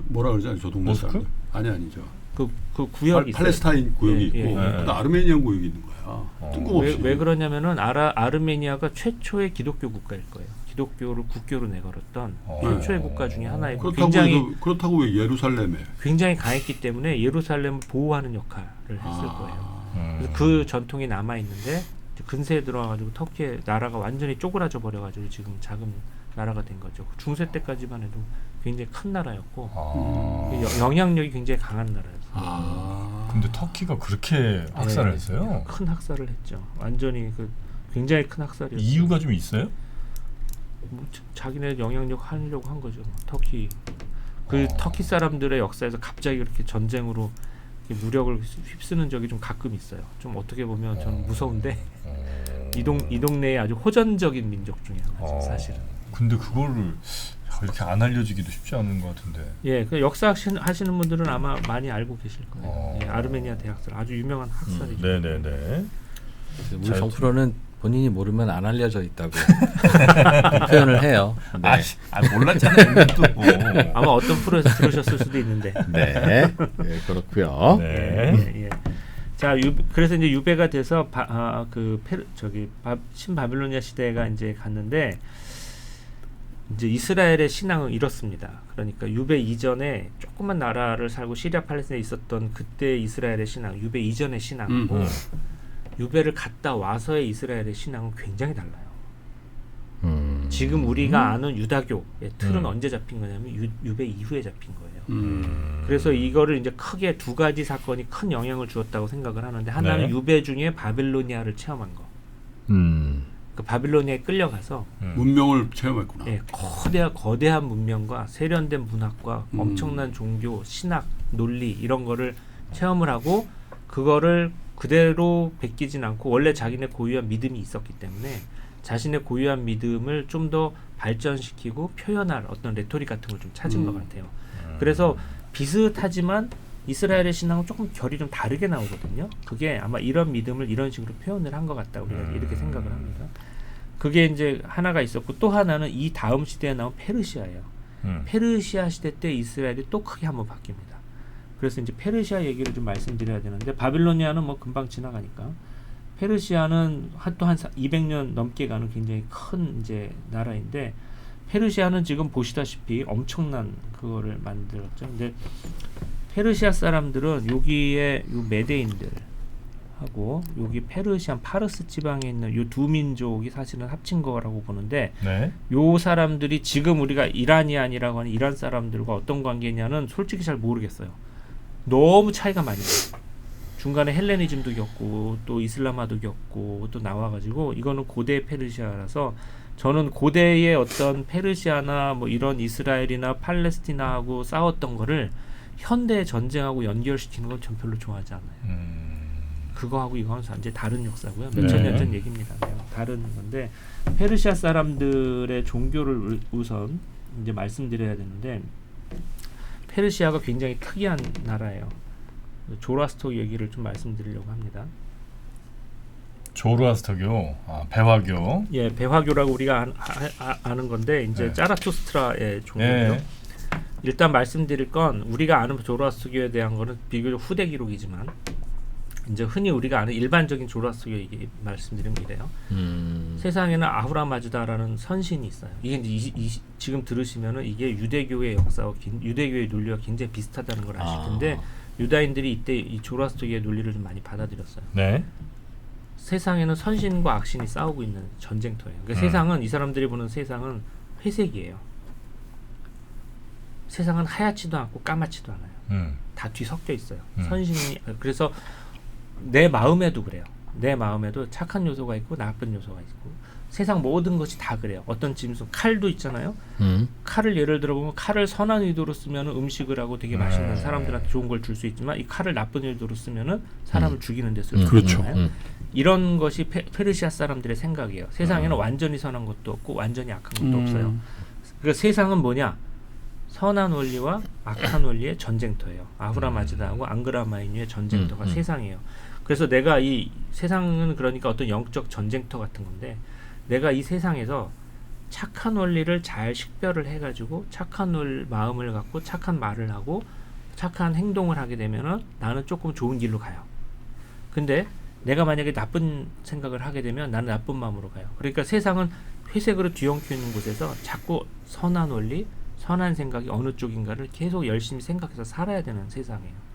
S3: 뭐라 그러지? 저 동네
S1: 모스크?
S3: 사람들. 아니죠.
S4: 그 구역이
S3: 팔레스타인 구역이
S4: 예,
S3: 있고
S4: 예.
S3: 또 아르메니아 구역이 있는 거야. 뜬금없이.
S4: 왜 그러냐면은 아르메니아가 최초의 기독교 국가일 거예요. 기독교를 국교로 내걸었던 최초의 국가 중에 하나이고
S3: 그렇다고 왜 예루살렘에
S4: 굉장히 강했기 때문에 예루살렘을 보호하는 역할을 했을 거예요. 그래서 그 전통이 남아 있는데 근세에 들어와가지고 터키의 나라가 완전히 쪼그라져 버려가지고 지금 작은 나라가 된 거죠. 중세 때까지만 해도 굉장히 큰 나라였고 영향력이 굉장히 강한 나라였어요.
S1: 근데 터키가 그렇게 학살을 했어요?
S4: 큰 학살을 했죠. 완전히 굉장히 큰 학살이었어요.
S1: 이유가 좀 있어요?
S4: 뭐 자기네 영향력 하려고 한 거죠. 터키 터키 사람들의 역사에서 갑자기 그렇게 전쟁으로 무력을 휩쓰는 적이 좀 가끔 있어요. 좀 어떻게 보면 저는 무서운데 이 동네의 아주 호전적인 민족 중에 하나죠, 사실은.
S1: 근데 그거를 이렇게 안 알려지기도 쉽지 않은 것 같은데.
S4: 예, 그 역사 하시는 분들은 아마 많이 알고 계실 거예요. 예, 아르메니아 대학살 아주 유명한 학살이죠.
S1: 네네네.
S2: 우리 정프로는 본인이 모르면 안 알려져 있다고 표현을 해요. 네.
S1: 몰랐잖아요. 또.
S4: 아마 어떤 프로에서 들으셨을 수도 있는데.
S2: 네, 그렇고요.
S1: 네.
S4: 예. 자, 그래서 이제 유배가 돼서 신바빌로니아 시대가 이제 갔는데 이제 이스라엘의 신앙은 이렇습니다. 그러니까 유배 이전에 조그만 나라를 살고 시리아 팔레스타인에 있었던 그때 이스라엘의 신앙, 유배 이전의 신앙하고 유배를 갔다 와서의 이스라엘의 신앙은 굉장히 달라요. 지금 우리가 아는 유다교의 틀은 언제 잡힌 거냐면 유배 이후에 잡힌 거예요. 그래서 이거를 이제 크게 두 가지 사건이 큰 영향을 주었다고 생각을 하는데 하나는
S1: 네.
S4: 유배 중에 바빌로니아를 체험한 거. 그 바빌로니아에 끌려가서
S3: 문명을 체험했구나.
S4: 예, 거대한 문명과 세련된 문학과 엄청난 종교, 신학, 논리 이런 거를 체험을 하고 그거를 그대로 베끼진 않고 원래 자기네 고유한 믿음이 있었기 때문에 자신의 고유한 믿음을 좀 더 발전시키고 표현할 어떤 레토릭 같은 걸 좀 찾은 것 같아요. 그래서 비슷하지만 이스라엘의 신앙은 조금 결이 좀 다르게 나오거든요. 그게 아마 이런 믿음을 이런 식으로 표현을 한 것 같다 우리가 이렇게 생각을 합니다. 그게 이제 하나가 있었고 또 하나는 이 다음 시대에 나온 페르시아예요. 페르시아 시대 때 이스라엘이 또 크게 한번 바뀝니다. 그래서 이제 페르시아 얘기를 좀 말씀드려야 되는데 바빌로니아는 뭐 금방 지나가니까 페르시아는 또 한 200년 넘게 가는 굉장히 큰 이제 나라인데 페르시아는 지금 보시다시피 엄청난 그거를 만들었죠. 근데 페르시아 사람들은 여기에 요 메데인들하고 여기 페르시안 파르스 지방에 있는 요 두 민족이 사실은 합친 거라고 보는데
S1: 네.
S4: 요 사람들이 지금 우리가 이란이안이라고 하는 이란 사람들과 어떤 관계냐는 솔직히 잘 모르겠어요. 너무 차이가 많이 나요. 중간에 헬레니즘도 겪고 또 이슬람화도 겪고 또 나와가지고 이거는 고대 페르시아라서 저는 고대의 어떤 페르시아나 뭐 이런 이스라엘이나 팔레스티나하고 싸웠던 거를 현대 전쟁하고 연결시키는 건 전 별로 좋아하지 않아요. 그거하고 이거는 완전 다른 역사고요. 몇천 년 전 얘기입니다. 다른 건데 페르시아 사람들의 종교를 우선 이제 말씀드려야 되는데 페르시아가 굉장히 특이한 나라예요. 조라스터 얘기를 좀 말씀드리려고 합니다.
S1: 조로아스터교, 배화교.
S4: 예, 배화교라고 우리가 아는 건데 이제
S1: 네.
S4: 자라투스트라의 종교죠.
S1: 네.
S4: 일단 말씀드릴 건 우리가 아는 조로아스터교에 대한 거는 비교적 후대 기록이지만 이제 흔히 우리가 아는 일반적인 조로아스터교 얘기 말씀드리면 이래요. 세상에는 아후라마즈다라는 선신이 있어요. 이게 이제 지금 들으시면은 이게 유대교의 역사와 유대교의 논리와 굉장히 비슷하다는 걸 아실 텐데 유다인들이 이때 이 조로아스터교의 논리를 좀 많이 받아들였어요.
S1: 네.
S4: 세상에는 선신과 악신이 싸우고 있는 전쟁터예요. 그러니까 세상은 이 사람들이 보는 세상은 회색이에요. 세상은 하얗지도 않고 까맣지도 않아요. 다 뒤섞여 있어요. 선신이 그래서 내 마음에도 그래요. 내 마음에도 착한 요소가 있고 나쁜 요소가 있고 세상 모든 것이 다 그래요. 어떤 짐승 칼도 있잖아요. 칼을 예를 들어보면 칼을 선한 의도로 쓰면 음식을 하고 되게 맛있는 사람들한테 좋은 걸 줄 수 있지만 이 칼을 나쁜 의도로 쓰면 사람을 죽이는 데 쓸 수 있잖아요. 이런 것이 페르시아 사람들의 생각이에요. 세상에는 완전히 선한 것도 없고 완전히 악한 것도 없어요. 그러니까 세상은 뭐냐? 선한 원리와 악한 원리의 전쟁터예요. 아후라마즈다하고 앙그라마인유의 전쟁터가 세상이에요. 그래서 내가 이 세상은 그러니까 어떤 영적 전쟁터 같은 건데 내가 이 세상에서 착한 원리를 잘 식별을 해가지고 착한 마음을 갖고 착한 말을 하고 착한 행동을 하게 되면은 나는 조금 좋은 길로 가요. 근데 내가 만약에 나쁜 생각을 하게 되면 나는 나쁜 마음으로 가요. 그러니까 세상은 회색으로 뒤엉켜 있는 곳에서 자꾸 선한 원리, 선한 생각이 어느 쪽인가를 계속 열심히 생각해서 살아야 되는 세상이에요.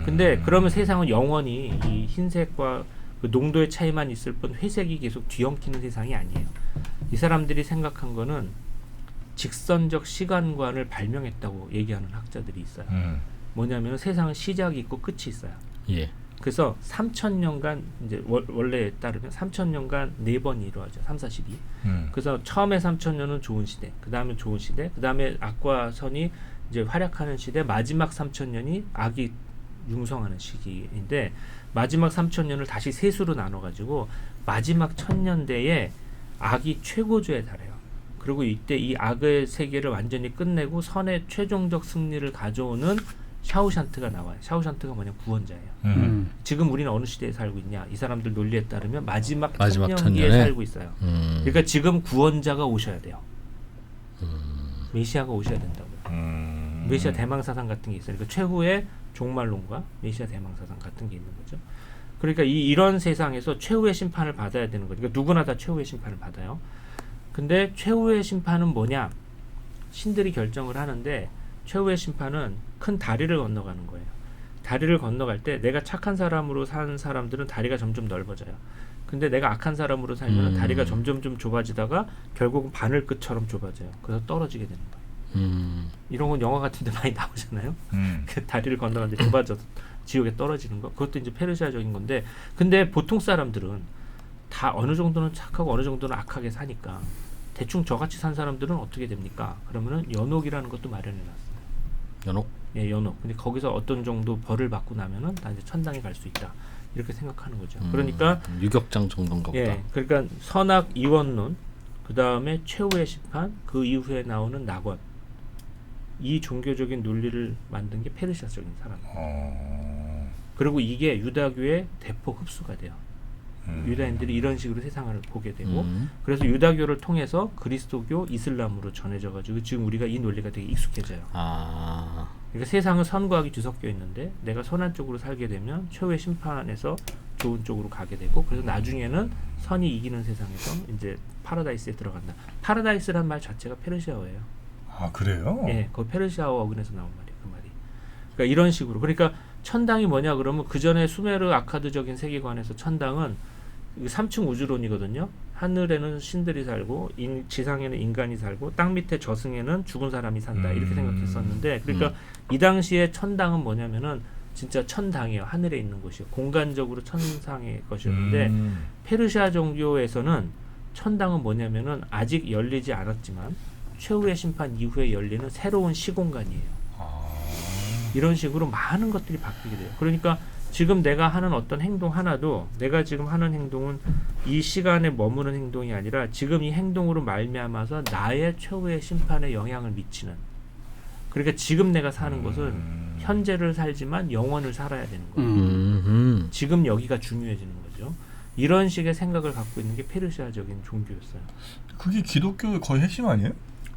S4: 근데 그러면 세상은 영원히 이 흰색과 그 농도의 차이만 있을 뿐 회색이 계속 뒤엉키는 세상이 아니에요. 이 사람들이 생각한 거는 직선적 시간관을 발명했다고 얘기하는 학자들이 있어요. 뭐냐면 세상은 시작이 있고 끝이 있어요.
S2: 예.
S4: 그래서 3,000년간 이제 원래에 따르면 3,000년간 4번이 이루어져 3, 4, 12. 그래서 처음에 3,000년은 좋은 시대, 그 다음에 좋은 시대, 그 다음에 악과 선이 이제 활약하는 시대, 마지막 3,000년이 악이 융성하는 시기인데 마지막 3,000년을 다시 세수로 나눠가지고 마지막 1,000년대에 악이 최고조에 달해요. 그리고 이때 이 악의 세계를 완전히 끝내고 선의 최종적 승리를 가져오는 샤우샨트가 나와요. 샤우샨트가 뭐냐 구원자예요. 지금 우리는 어느 시대에 살고 있냐? 이 사람들 논리에 따르면 마지막 천년기에 살고 있어요. 그러니까 지금 구원자가 오셔야 돼요. 메시아가 오셔야 된다고요. 메시아 대망사상 같은 게 있어요. 그러니까 최후의 종말론과 메시아 대망사상 같은 게 있는 거죠. 그러니까 이런 세상에서 최후의 심판을 받아야 되는 거죠. 그러니까 누구나 다 최후의 심판을 받아요. 근데 최후의 심판은 뭐냐? 신들이 결정을 하는데 최후의 심판은 큰 다리를 건너가는 거예요. 다리를 건너갈 때 내가 착한 사람으로 산 사람들은 다리가 점점 넓어져요. 근데 내가 악한 사람으로 살면 다리가 점점 좀 좁아지다가 결국은 바늘끝처럼 좁아져요. 그래서 떨어지게 되는 거예요. 이런 건 영화 같은 데 많이 나오잖아요. 그 다리를 건너가는데 좁아져서 지옥에 떨어지는 거. 그것도 이제 페르시아적인 건데, 근데 보통 사람들은 다 어느 정도는 착하고 어느 정도는 악하게 사니까 대충 저같이 산 사람들은 어떻게 됩니까? 그러면은 연옥이라는 것도 마련해놨어요.
S2: 연옥?
S4: 예, 연옥. 근데 거기서 어떤 정도 벌을 받고 나면은 다 이제 천당에 갈 수 있다. 이렇게 생각하는 거죠. 그러니까
S2: 유격장 정도인가 보다.
S4: 예, 그러니까 선악 이원론, 그 다음에 최후의 심판, 그 이후에 나오는 낙원. 이 종교적인 논리를 만든 게 페르시아적인 사람이에요. 그리고 이게 유다교의 대폭 흡수가 돼요. 유다인들이 이런 식으로 세상을 보게 되고, 그래서 유다교를 통해서 그리스도교, 이슬람으로 전해져가지고 지금 우리가 이 논리가 되게 익숙해져요. 그러니까 세상은 선과 악이 뒤섞여 있는데 내가 선한 쪽으로 살게 되면 최후의 심판에서 좋은 쪽으로 가게 되고, 그래서 나중에는 선이 이기는 세상에서 이제 파라다이스에 들어간다. 파라다이스란 말 자체가 페르시아어예요.
S1: 아 그래요?
S4: 예, 그 페르시아어 어근에서 나온 말이에요. 그 말이. 그러니까 이런 식으로. 그러니까 천당이 뭐냐 그러면 그 전에 수메르 아카드적인 세계관에서 천당은 3층 우주론이거든요. 하늘에는 신들이 살고 지상에는 인간이 살고 땅 밑에 저승에는 죽은 사람이 산다. 이렇게 생각했었는데, 그러니까 이 당시에 천당은 뭐냐면은 진짜 천당이에요. 하늘에 있는 곳이요. 공간적으로 천상의 것이었는데 페르시아 종교에서는 천당은 뭐냐면은 아직 열리지 않았지만 최후의 심판 이후에 열리는 새로운 시공간이에요. 이런 식으로 많은 것들이 바뀌게 돼요. 그러니까 지금 내가 하는 어떤 행동 하나도, 내가 지금 하는 행동은 이 시간에 머무는 행동이 아니라 지금 이 행동으로 말미암아서 나의 최후의 심판에 영향을 미치는. 그러니까 지금 내가 사는 것은 현재를 살지만 영원을 살아야 되는 거예요. 지금 여기가 중요해지는 거죠. 이런 식의 생각을 갖고 있는 게 페르시아적인 종교였어요.
S1: 그게 기독교의 거의 핵심 아니에요?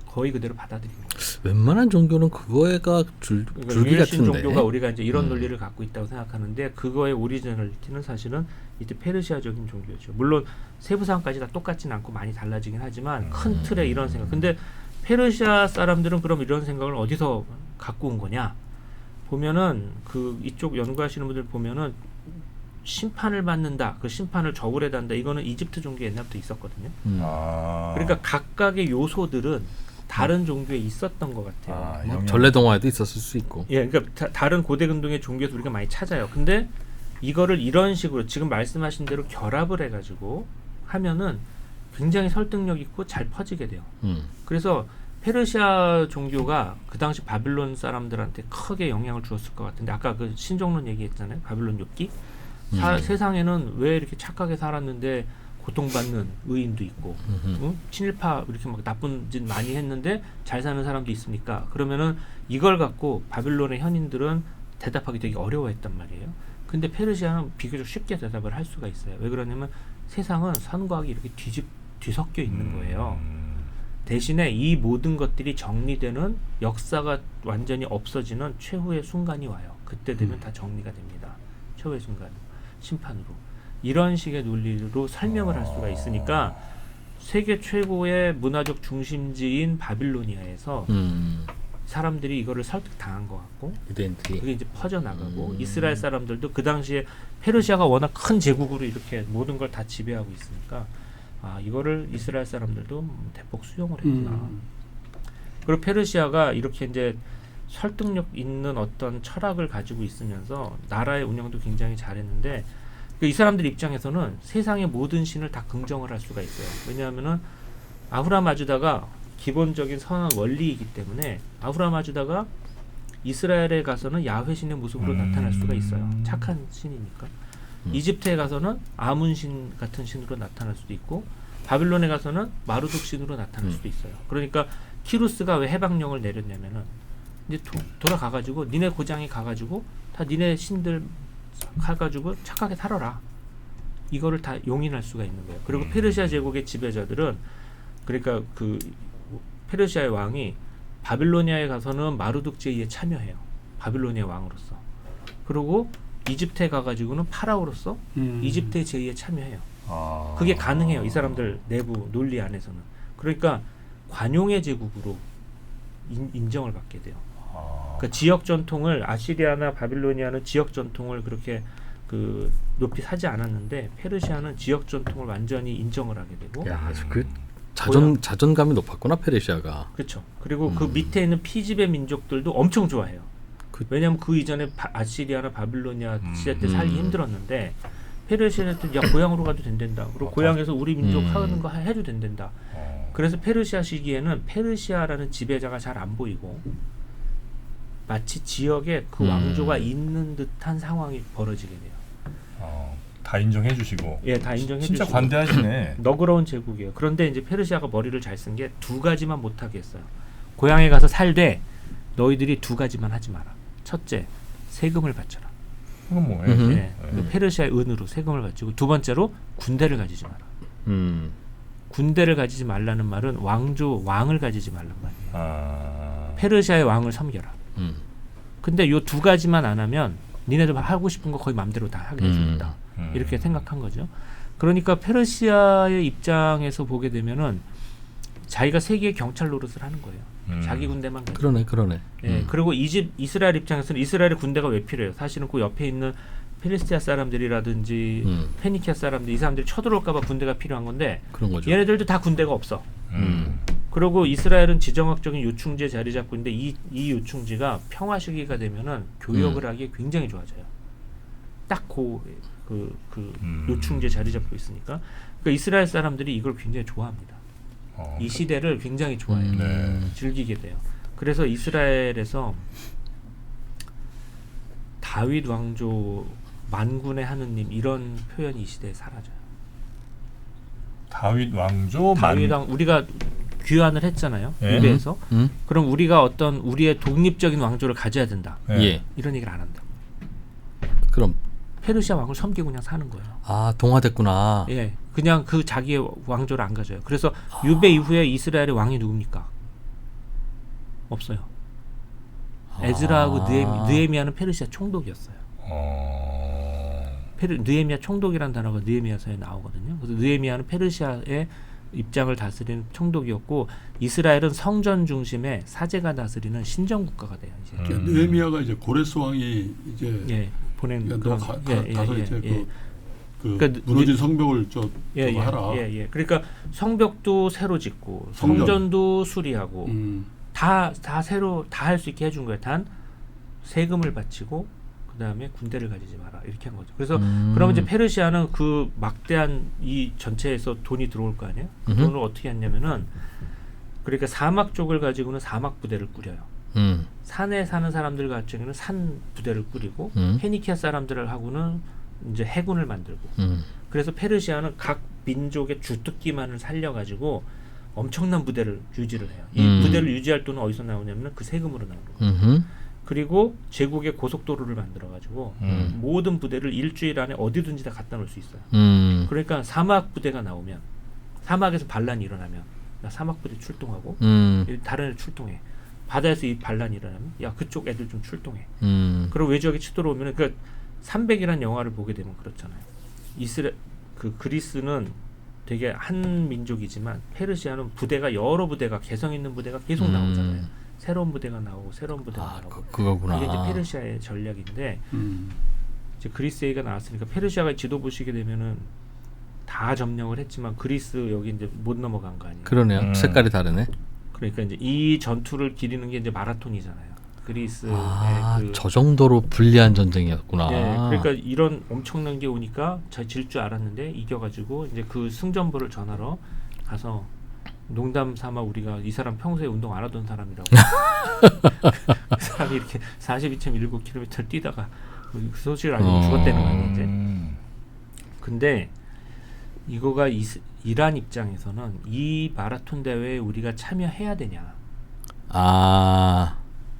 S4: 거의 그대로 받아들인 거예요.
S2: 웬만한 종교는 그거가 줄기
S4: 유일신
S2: 같은데.
S4: 종교가 우리가 이제 이런 논리를 갖고 있다고 생각하는데, 그거의 오리지널리티는 사실은 이때 페르시아적인 종교죠. 물론 세부 사항까지 다 똑같진 않고 많이 달라지긴 하지만 큰 틀에 이런 생각. 근데 페르시아 사람들은 그럼 이런 생각을 어디서 갖고 온 거냐? 보면은 그 이쪽 연구하시는 분들 보면은 심판을 받는다, 그 심판을 저울에 단다. 이거는 이집트 종교 옛날부터 있었거든요. 그러니까 각각의 요소들은 다른 종교에 있었던 것 같아요.
S2: 전래동화에도 있었을 수 있고.
S4: 예, 그러니까 다른 고대 근동의 종교에서 우리가 많이 찾아요. 근데 이거를 이런 식으로 지금 말씀하신 대로 결합을 해가지고 하면은 굉장히 설득력 있고 잘 퍼지게 돼요. 그래서 페르시아 종교가 그 당시 바빌론 사람들한테 크게 영향을 주었을 것 같은데, 아까 그 신종론 얘기했잖아요. 바빌론 욥기. 세상에는 왜 이렇게 착하게 살았는데 고통받는 의인도 있고, 친일파 이렇게 막 나쁜 짓 많이 했는데 잘 사는 사람도 있으니까, 그러면은 이걸 갖고 바빌론의 현인들은 대답하기 되게 어려워했단 말이에요. 근데 페르시아는 비교적 쉽게 대답을 할 수가 있어요. 왜 그러냐면 세상은 선과 악이 이렇게 뒤섞여 있는 거예요. 대신에 이 모든 것들이 정리되는, 역사가 완전히 없어지는 최후의 순간이 와요. 그때 되면 다 정리가 됩니다. 최후의 순간, 심판으로. 이런 식의 논리로 설명을 할 수가 있으니까 세계 최고의 문화적 중심지인 바빌로니아에서 사람들이 이거를 설득당한 것 같고, 그게 이제 퍼져나가고, 이스라엘 사람들도 그 당시에 페르시아가 워낙 큰 제국으로 이렇게 모든 걸 다 지배하고 있으니까, 아, 이거를 이스라엘 사람들도 대폭 수용을 했구나. 그리고 페르시아가 이렇게 이제 설득력 있는 어떤 철학을 가지고 있으면서 나라의 운영도 굉장히 잘했는데, 이 사람들 입장에서는 세상의 모든 신을 다 긍정을 할 수가 있어요. 왜냐하면은 아후라마즈다가 기본적인 선한 원리이기 때문에, 아후라마즈다가 이스라엘에 가서는 야훼 신의 모습으로 나타날 수가 있어요. 착한 신이니까. 이집트에 가서는 아문 신 같은 신으로 나타날 수도 있고, 바빌론에 가서는 마르둑 신으로 나타날 수도 있어요. 그러니까 키루스가 왜 해방령을 내렸냐면은 이제 돌아가가지고 니네 고장에 가가지고 다 니네 신들 가가지고 착하게 살아라. 이거를 다 용인할 수가 있는 거예요. 그리고 페르시아 제국의 지배자들은, 그러니까 그 페르시아의 왕이 바빌로니아에 가서는 마르둑 제의에 참여해요. 바빌로니아 왕으로서. 그리고 이집트에 가가지고는 파라오로서 이집트의 제의에 참여해요. 그게 가능해요. 이 사람들 내부 논리 안에서는. 그러니까 관용의 제국으로 인정을 받게 돼요. 그러니까 지역 전통을, 아시리아나 바빌로니아는 지역 전통을 그렇게 그 높이 사지 않았는데 페르시아는 지역 전통을 완전히 인정을 하게 되고
S2: 야, 그 자존감이 높았구나 페르시아가.
S4: 그렇죠. 그리고 그 밑에 있는 피지배 민족들도 엄청 좋아해요. 왜냐하면 그 이전에 아시리아나 바빌로니아 시대 때 살기 힘들었는데 페르시아한테 야 고향으로 가도 된단다. 그리고 고향에서 우리 민족 하는 거 해도 된단다. 그래서 페르시아 시기에는 페르시아라는 지배자가 잘 안 보이고 마치 지역에 그 왕조가 있는 듯한 상황이 벌어지게 돼요.
S1: 다 인정해 주시고.
S4: 예, 다 인정해 주시고.
S1: 진짜 관대하시네.
S4: 너그러운 제국이에요. 그런데 이제 페르시아가 머리를 잘 쓴 게 두 가지만 못하게 했어요. 고향에 가서 살되 너희들이 두 가지만 하지 마라. 첫째, 세금을 바쳐라.
S1: 그건 뭐예요?
S4: 예, 그 페르시아의 은으로 세금을 바치고 두 번째로 군대를 가지지 마라. 군대를 가지지 말라는 말은 왕을 가지지 말란 말이에요. 페르시아의 왕을 섬겨라. 근데 요 두 가지만 안 하면 니네들 하고 싶은 거 거의 마음대로 다 하게 해준다. 이렇게 생각한 거죠. 그러니까 페르시아의 입장에서 보게 되면은 자기가 세계의 경찰 노릇을 하는 거예요. 자기 군대만 가지고.
S2: 그러네.
S4: 예, 그리고 이스라엘 입장에서는 이스라엘의 군대가 왜 필요해요? 사실은 그 옆에 있는 필리스티아 사람들이라든지 페니키아 사람들 이 사람들이 쳐들어올까 봐 군대가 필요한 건데
S2: 그런 거죠.
S4: 얘네들도 다 군대가 없어. 그리고 이스라엘은 지정학적인 요충지에 자리 잡고 있는데 이 요충지가 평화 시기가 되면은 교역을 하기에 굉장히 좋아져요. 딱 그 요충지에 자리 잡고 있으니까. 그러니까 이스라엘 사람들이 이걸 굉장히 좋아합니다. 이 시대를 굉장히 좋아해요. 즐기게 돼요. 그래서 이스라엘에서 다윗 왕조 만군의 하느님 이런 표현이 이 시대에 사라져요.
S1: 다윗 왕조
S4: 다윗 왕 우리가 귀환을 했잖아요.
S1: 예.
S4: 유대에서. 그럼 우리가 어떤 우리의 독립적인 왕조를 가져야 된다.
S2: 예.
S4: 이런 얘기를 안 한다.
S2: 그럼
S4: 페르시아 왕을 섬기고 그냥 사는 거예요.
S2: 아 동화됐구나.
S4: 예, 그냥 그 자기의 왕조를 안 가져요. 그래서 유배 이후에 이스라엘의 왕이 누굽니까? 없어요. 에즈라하고 느헤미야는 페르시아 총독이었어요. 느헤미야 총독이라는 단어가 느헤미야서에 나오거든요. 그래서 느헤미야는 페르시아의 입장을 다스리는 총독이었고 이스라엘은 성전 중심의 사제가 다스리는 신정 국가가 돼요. 이제
S3: 느헤미야가 이제 고레스 왕이 이제
S4: 보낸
S3: 그런 가서 이제 그러니까 무너진 성벽을 하라.
S4: 그러니까 성벽도 새로 짓고 성전도 수리하고 다 새로 다 할 수 있게 해준 거예요. 단 세금을 바치고 그 다음에 군대를 가지지 마라 이렇게 한 거죠. 그래서 그러면 이제 페르시아는 그 막대한 이 전체에서 돈이 들어올 거 아니에요. 그 돈을 어떻게 했냐면은 그러니까 사막 쪽을 가지고는 사막 부대를 꾸려요. 산에 사는 사람들 같은 경우는 산 부대를 꾸리고 페니키아 사람들을 하고는 이제 해군을 만들고 그래서 페르시아는 각 민족의 주특기만을 살려가지고 엄청난 부대를 유지를 해요. 이 부대를 유지할 돈은 어디서 나오냐면 그 세금으로 나오는 거예요. 그리고 제국의 고속도로를 만들어가지고 모든 부대를 일주일 안에 어디든지 다 갖다 놓을 수 있어요. 그러니까 사막 부대가 나오면 사막에서 반란이 일어나면 야, 사막 부대 출동하고 다른 애들 출동해. 바다에서 이 반란이 일어나면 야 그쪽 애들 좀 출동해. 그리고 외적이 치들어오면 그러니까 300이라는 영화를 보게 되면 그렇잖아요. 그리스는 되게 한 민족이지만 페르시아는 부대가 여러 부대가 개성 있는 부대가 계속 나오잖아요. 새로운 부대가 나오고 새로운 부대가 나오고.
S2: 그거구나.
S4: 이게 이제 페르시아의 전략인데 이제 그리스 얘기가 나왔으니까 페르시아가 지도 보시게 되면은 다 점령을 했지만 그리스 여기 이제 못 넘어간 거 아니에요.
S2: 그러네요. 색깔이 다르네.
S4: 그러니까 이제 이 전투를 기리는 게 이제 마라톤이잖아요. 그리스의
S2: 저 정도로 불리한 전쟁이었구나.
S4: 예, 그러니까 이런 엄청난 게 오니까 질 줄 알았는데 이겨가지고 이제 그 승전보를 전하러 가서 농담 삼아 우리가 이 사람 평소에 운동 안 하던 사람이라고 그 사람이 이렇게 42.19km를 뛰다가 그 소식을 알고 죽었다는 거예요. 이제. 근데 이거가 이란 입장에서는 이 마라톤 대회에 우리가 참여해야 되냐?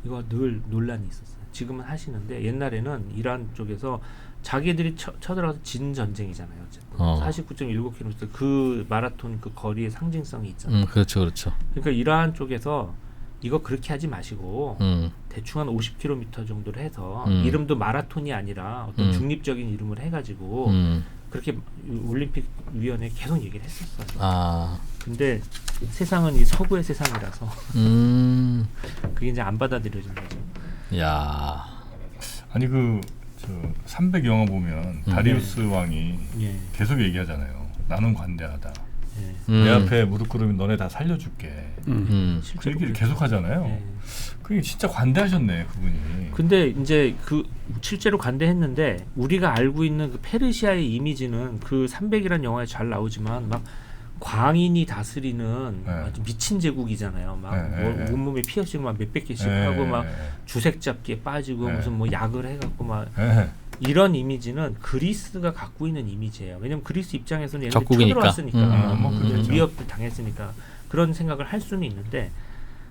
S4: 이거 늘 논란이 있었어요. 지금은 하시는데 옛날에는 이란 쪽에서 자기들이 쳐들어가서 진 전쟁이잖아요. 어쨌든 49.19km 그 마라톤 그 거리의 상징성이 있잖아요.
S2: 그렇죠.
S4: 그러니까 이란 쪽에서 이거 그렇게 하지 마시고 대충 한 50km 정도를 해서 이름도 마라톤이 아니라 어떤 중립적인 이름을 해가지고 그렇게 올림픽 위원회에 계속 얘기를 했었어요. 근데 세상은 이 서구의 세상이라서 그게 이제 안 받아들여진 거죠.
S2: 야,
S1: 아니 저 300 영화 보면 다리우스 왕이
S4: 예.
S1: 계속 얘기하잖아요. 나는 관대하다.
S4: 예.
S1: 내 앞에 무릎 꿇으면 너네 다 살려줄게. 그
S4: 실제로
S1: 얘기를
S4: 그랬죠.
S1: 계속 하잖아요.
S4: 예.
S1: 그게 진짜 관대하셨네 그분이.
S4: 근데 이제 그 실제로 관대했는데 우리가 알고 있는 그 페르시아의 이미지는 그 300이라는 영화에 잘 나오지만 막 광인이 다스리는
S1: 네.
S4: 아주 미친 제국이잖아요. 막
S1: 네.
S4: 온몸에 피어싱 막 몇백 개씩
S1: 네.
S4: 하고 막 주색 잡기에 빠지고
S1: 네.
S4: 무슨 뭐 약을 해갖고 막
S1: 네.
S4: 이런 이미지는 그리스가 갖고 있는 이미지예요. 왜냐면 그리스 입장에서는 얘네들이
S2: 적국이니까.
S4: 쳐들어왔으니까
S1: 뭐 그렇죠.
S4: 위협을 당했으니까 그런 생각을 할 수는 있는데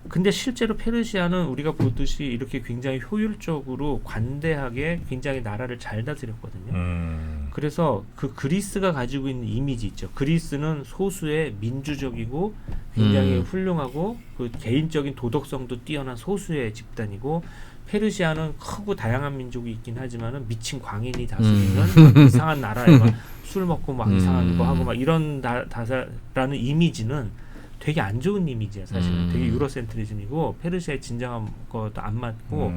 S4: 근데 실제로 페르시아는 우리가 보듯이 이렇게 굉장히 효율적으로 관대하게 굉장히 나라를 잘 다스렸거든요. 그래서 그 그리스가 가지고 있는 이미지 있죠. 그리스는 소수의 민주적이고 굉장히 훌륭하고 그 개인적인 도덕성도 뛰어난 소수의 집단이고 페르시아는 크고 다양한 민족이 있긴 하지만은 미친 광인이 다스리는 이상한 나라에 막 술 먹고 막 이상한 거 하고 막 이런 나라라는 이미지는 되게 안 좋은 이미지야 사실은. 되게 유로센트리즘이고 페르시아의 진정한 것도 안 맞고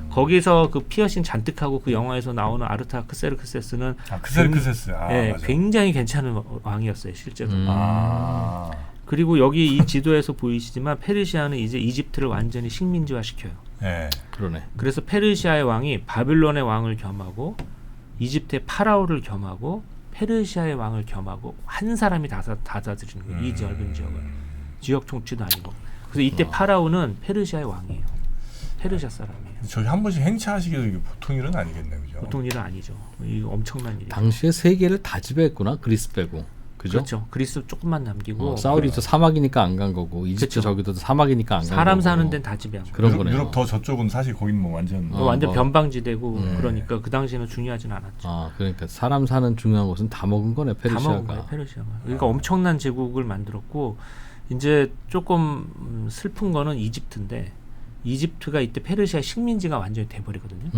S4: 거기서 그 피어싱 잔뜩 하고 그 영화에서 나오는 아르타크세르크세스는
S1: 크세르크세스.
S4: 예,
S1: 맞아.
S4: 굉장히 괜찮은 왕이었어요 실제로.
S1: 아.
S4: 그리고 여기 이 지도에서 보이시지만 페르시아는 이제 이집트를 완전히 식민지화 시켜요.
S1: 네.
S2: 그러네.
S4: 그래서 페르시아의 왕이 바빌론의 왕을 겸하고 이집트의 파라오를 겸하고 페르시아의 왕을 겸하고 한 사람이 다 다스리는 거예요. 이 넓은 지역을. 지역 통치도 아니고. 그래서 이때 파라오는 페르시아의 왕이에요. 페르시아 사람이에요.
S1: 저희 한 번씩 행차하시기도 이게 보통 일은 아니겠네요, 그죠?
S4: 보통 일은 아니죠. 이거 엄청난 일이죠.
S2: 당시에 세계를 다 지배했구나. 그리스 빼고. 그죠?
S4: 그렇죠. 그리스 조금만 남기고
S2: 사우디도 사막이니까 안 간 거고 이집트
S4: 그쵸.
S2: 저기도 사막이니까 안 간 거고.
S4: 사람 사는 데는 다 지배한 거예요.
S2: 그런 거네요.
S1: 유럽 더 저쪽은 사실 거긴 뭐 완전
S4: 완전
S2: 뭐.
S4: 변방지대고
S1: 네.
S4: 그러니까 그 당시에는 중요하진 않았죠.
S2: 그러니까 사람 사는 중요한 곳은 다 먹은 거네
S4: 다 먹은 거예요,
S2: 페르시아가.
S4: 페르시아가. 그러니까 엄청난 제국을 만들었고 이제 조금 슬픈 거는 이집트인데 이집트가 이때 페르시아 식민지가 완전히 돼버리거든요.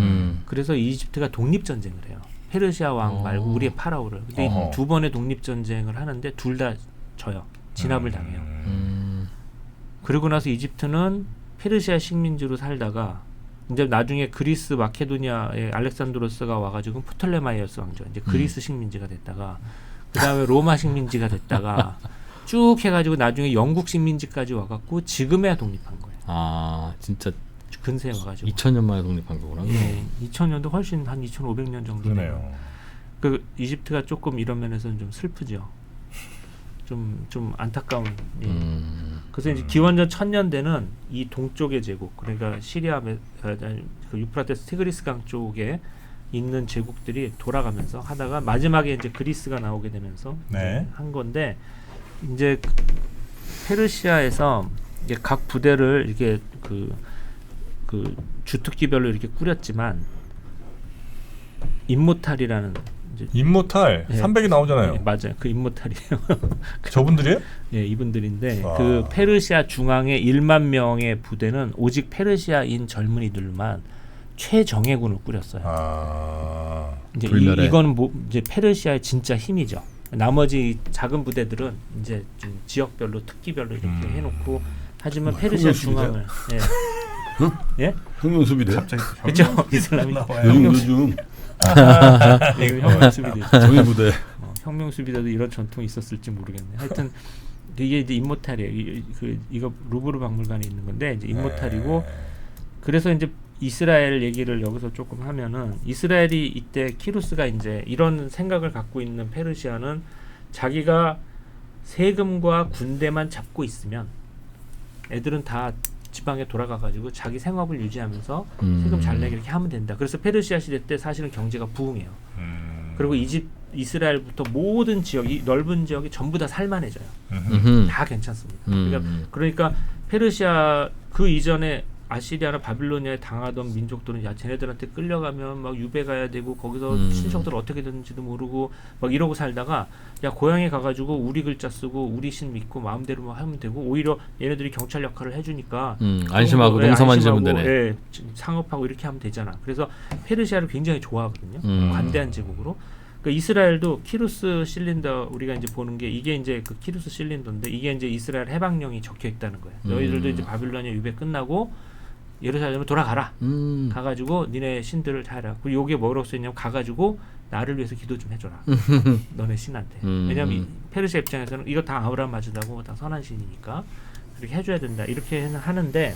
S4: 그래서 이집트가 독립 전쟁을 해요. 페르시아 왕 말고 우리의 파라오를. 근데
S1: 어허.
S4: 두 번의 독립 전쟁을 하는데 둘 다 져요. 진압을 당해요. 그리고 나서 이집트는 페르시아 식민지로 살다가 이제 나중에 그리스 마케도니아의 알렉산드로스가 와가지고 프톨레마이오스 왕조 이제 그리스 식민지가 됐다가 그 다음에 로마 식민지가 됐다가 쭉 해가지고 나중에 영국 식민지까지 와갖고 지금에야 독립한 거예요.
S2: 진짜
S4: 근세에 와가지고
S2: 2000년 만에 독립한 거구나.
S4: 예, 2000년도 훨씬 한 2500년 정도 돼요.
S1: 그러네요.
S4: 그 이집트가 조금 이런 면에서는 좀 슬프죠. 좀 안타까운. 예. 그래서 이제 기원전 1000년대는 이 동쪽의 제국, 그러니까 시리아, 그 유프라테스 티그리스강 쪽에 있는 제국들이 돌아가면서 하다가 마지막에 이제 그리스가 나오게 되면서
S1: 네.
S4: 이제 한 건데 이제 페르시아에서 이게 각 부대를 이렇게 그 주특기별로 이렇게 꾸렸지만 임모탈이라는 이제
S1: 임모탈
S4: 예.
S1: 300이 나오잖아요.
S4: 예, 맞아요. 그 임모탈이에요.
S1: 저분들이에요?
S4: 예, 이분들인데
S1: 와.
S4: 그 페르시아 중앙의 1만 명의 부대는 오직 페르시아인 젊은이들만 최정예군을 꾸렸어요. 이제
S2: 불멸의.
S4: 이건 뭐 이제 페르시아의 진짜 힘이죠. 나머지 작은 부대들은 이제 좀 지역별로 특기별로 이렇게 해놓고 하지만
S3: 뭐,
S4: 페르시아
S3: 혁명수비대?
S4: 중앙을 예,
S3: 혁명수비대.
S1: 갑자기
S4: 그렇죠. 이슬람이
S1: 나와요.
S3: 요즘
S4: 혁명수비대.
S3: 정예부대.
S4: 혁명수비대도 이런 전통이 있었을지 모르겠네. 하여튼 이게 이제 임모탈이에요. 이거 루브르 박물관에 있는 건데 이제 임모탈이고 그래서 이제 이스라엘 얘기를 여기서 조금 하면은 이스라엘이 이때 키루스가 이제 이런 생각을 갖고 있는 페르시아는 자기가 세금과 군대만 잡고 있으면 애들은 다 지방에 돌아가가지고 자기 생업을 유지하면서 세금 잘 내게 이렇게 하면 된다. 그래서 페르시아 시대 때 사실은 경제가 부흥해요. 그리고 이스라엘부터 모든 지역, 이 넓은 지역이 전부 다 살만해져요. 다 괜찮습니다. 그러니까 페르시아 그 이전에 아시리아나 바빌로니아에 당하던 민족들은 야 쟤네들한테 끌려가면 막 유배 가야 되고 거기서 친척들 어떻게 되는지도 모르고 막 이러고 살다가 야 고향에 가가지고 우리 글자 쓰고 우리 신 믿고 마음대로 막 하면 되고 오히려 얘네들이 경찰 역할을 해주니까
S2: 안심하고 농사만 지으면 되네.
S4: 예, 상업하고 이렇게 하면 되잖아. 그래서 페르시아를 굉장히 좋아하거든요. 관대한 제국으로. 그러니까 이스라엘도 키루스 실린더 우리가 이제 보는 게 이게 이제 그 키루스 실린더인데 이게 이제 이스라엘 해방령이 적혀 있다는 거예요. 너희들도 이제 바빌로니아 유배 끝나고 예루살렘을 돌아가라. 가가지고 니네 신들을 다 해라. 그리고 요게 뭐라고 써있냐면 가가지고 나를 위해서 기도 좀 해줘라. 너네 신한테. 왜냐하면 페르시아 입장에서는 이거 다 아브라함 맞으다고 다 선한 신이니까 이렇게 해줘야 된다. 이렇게 하는데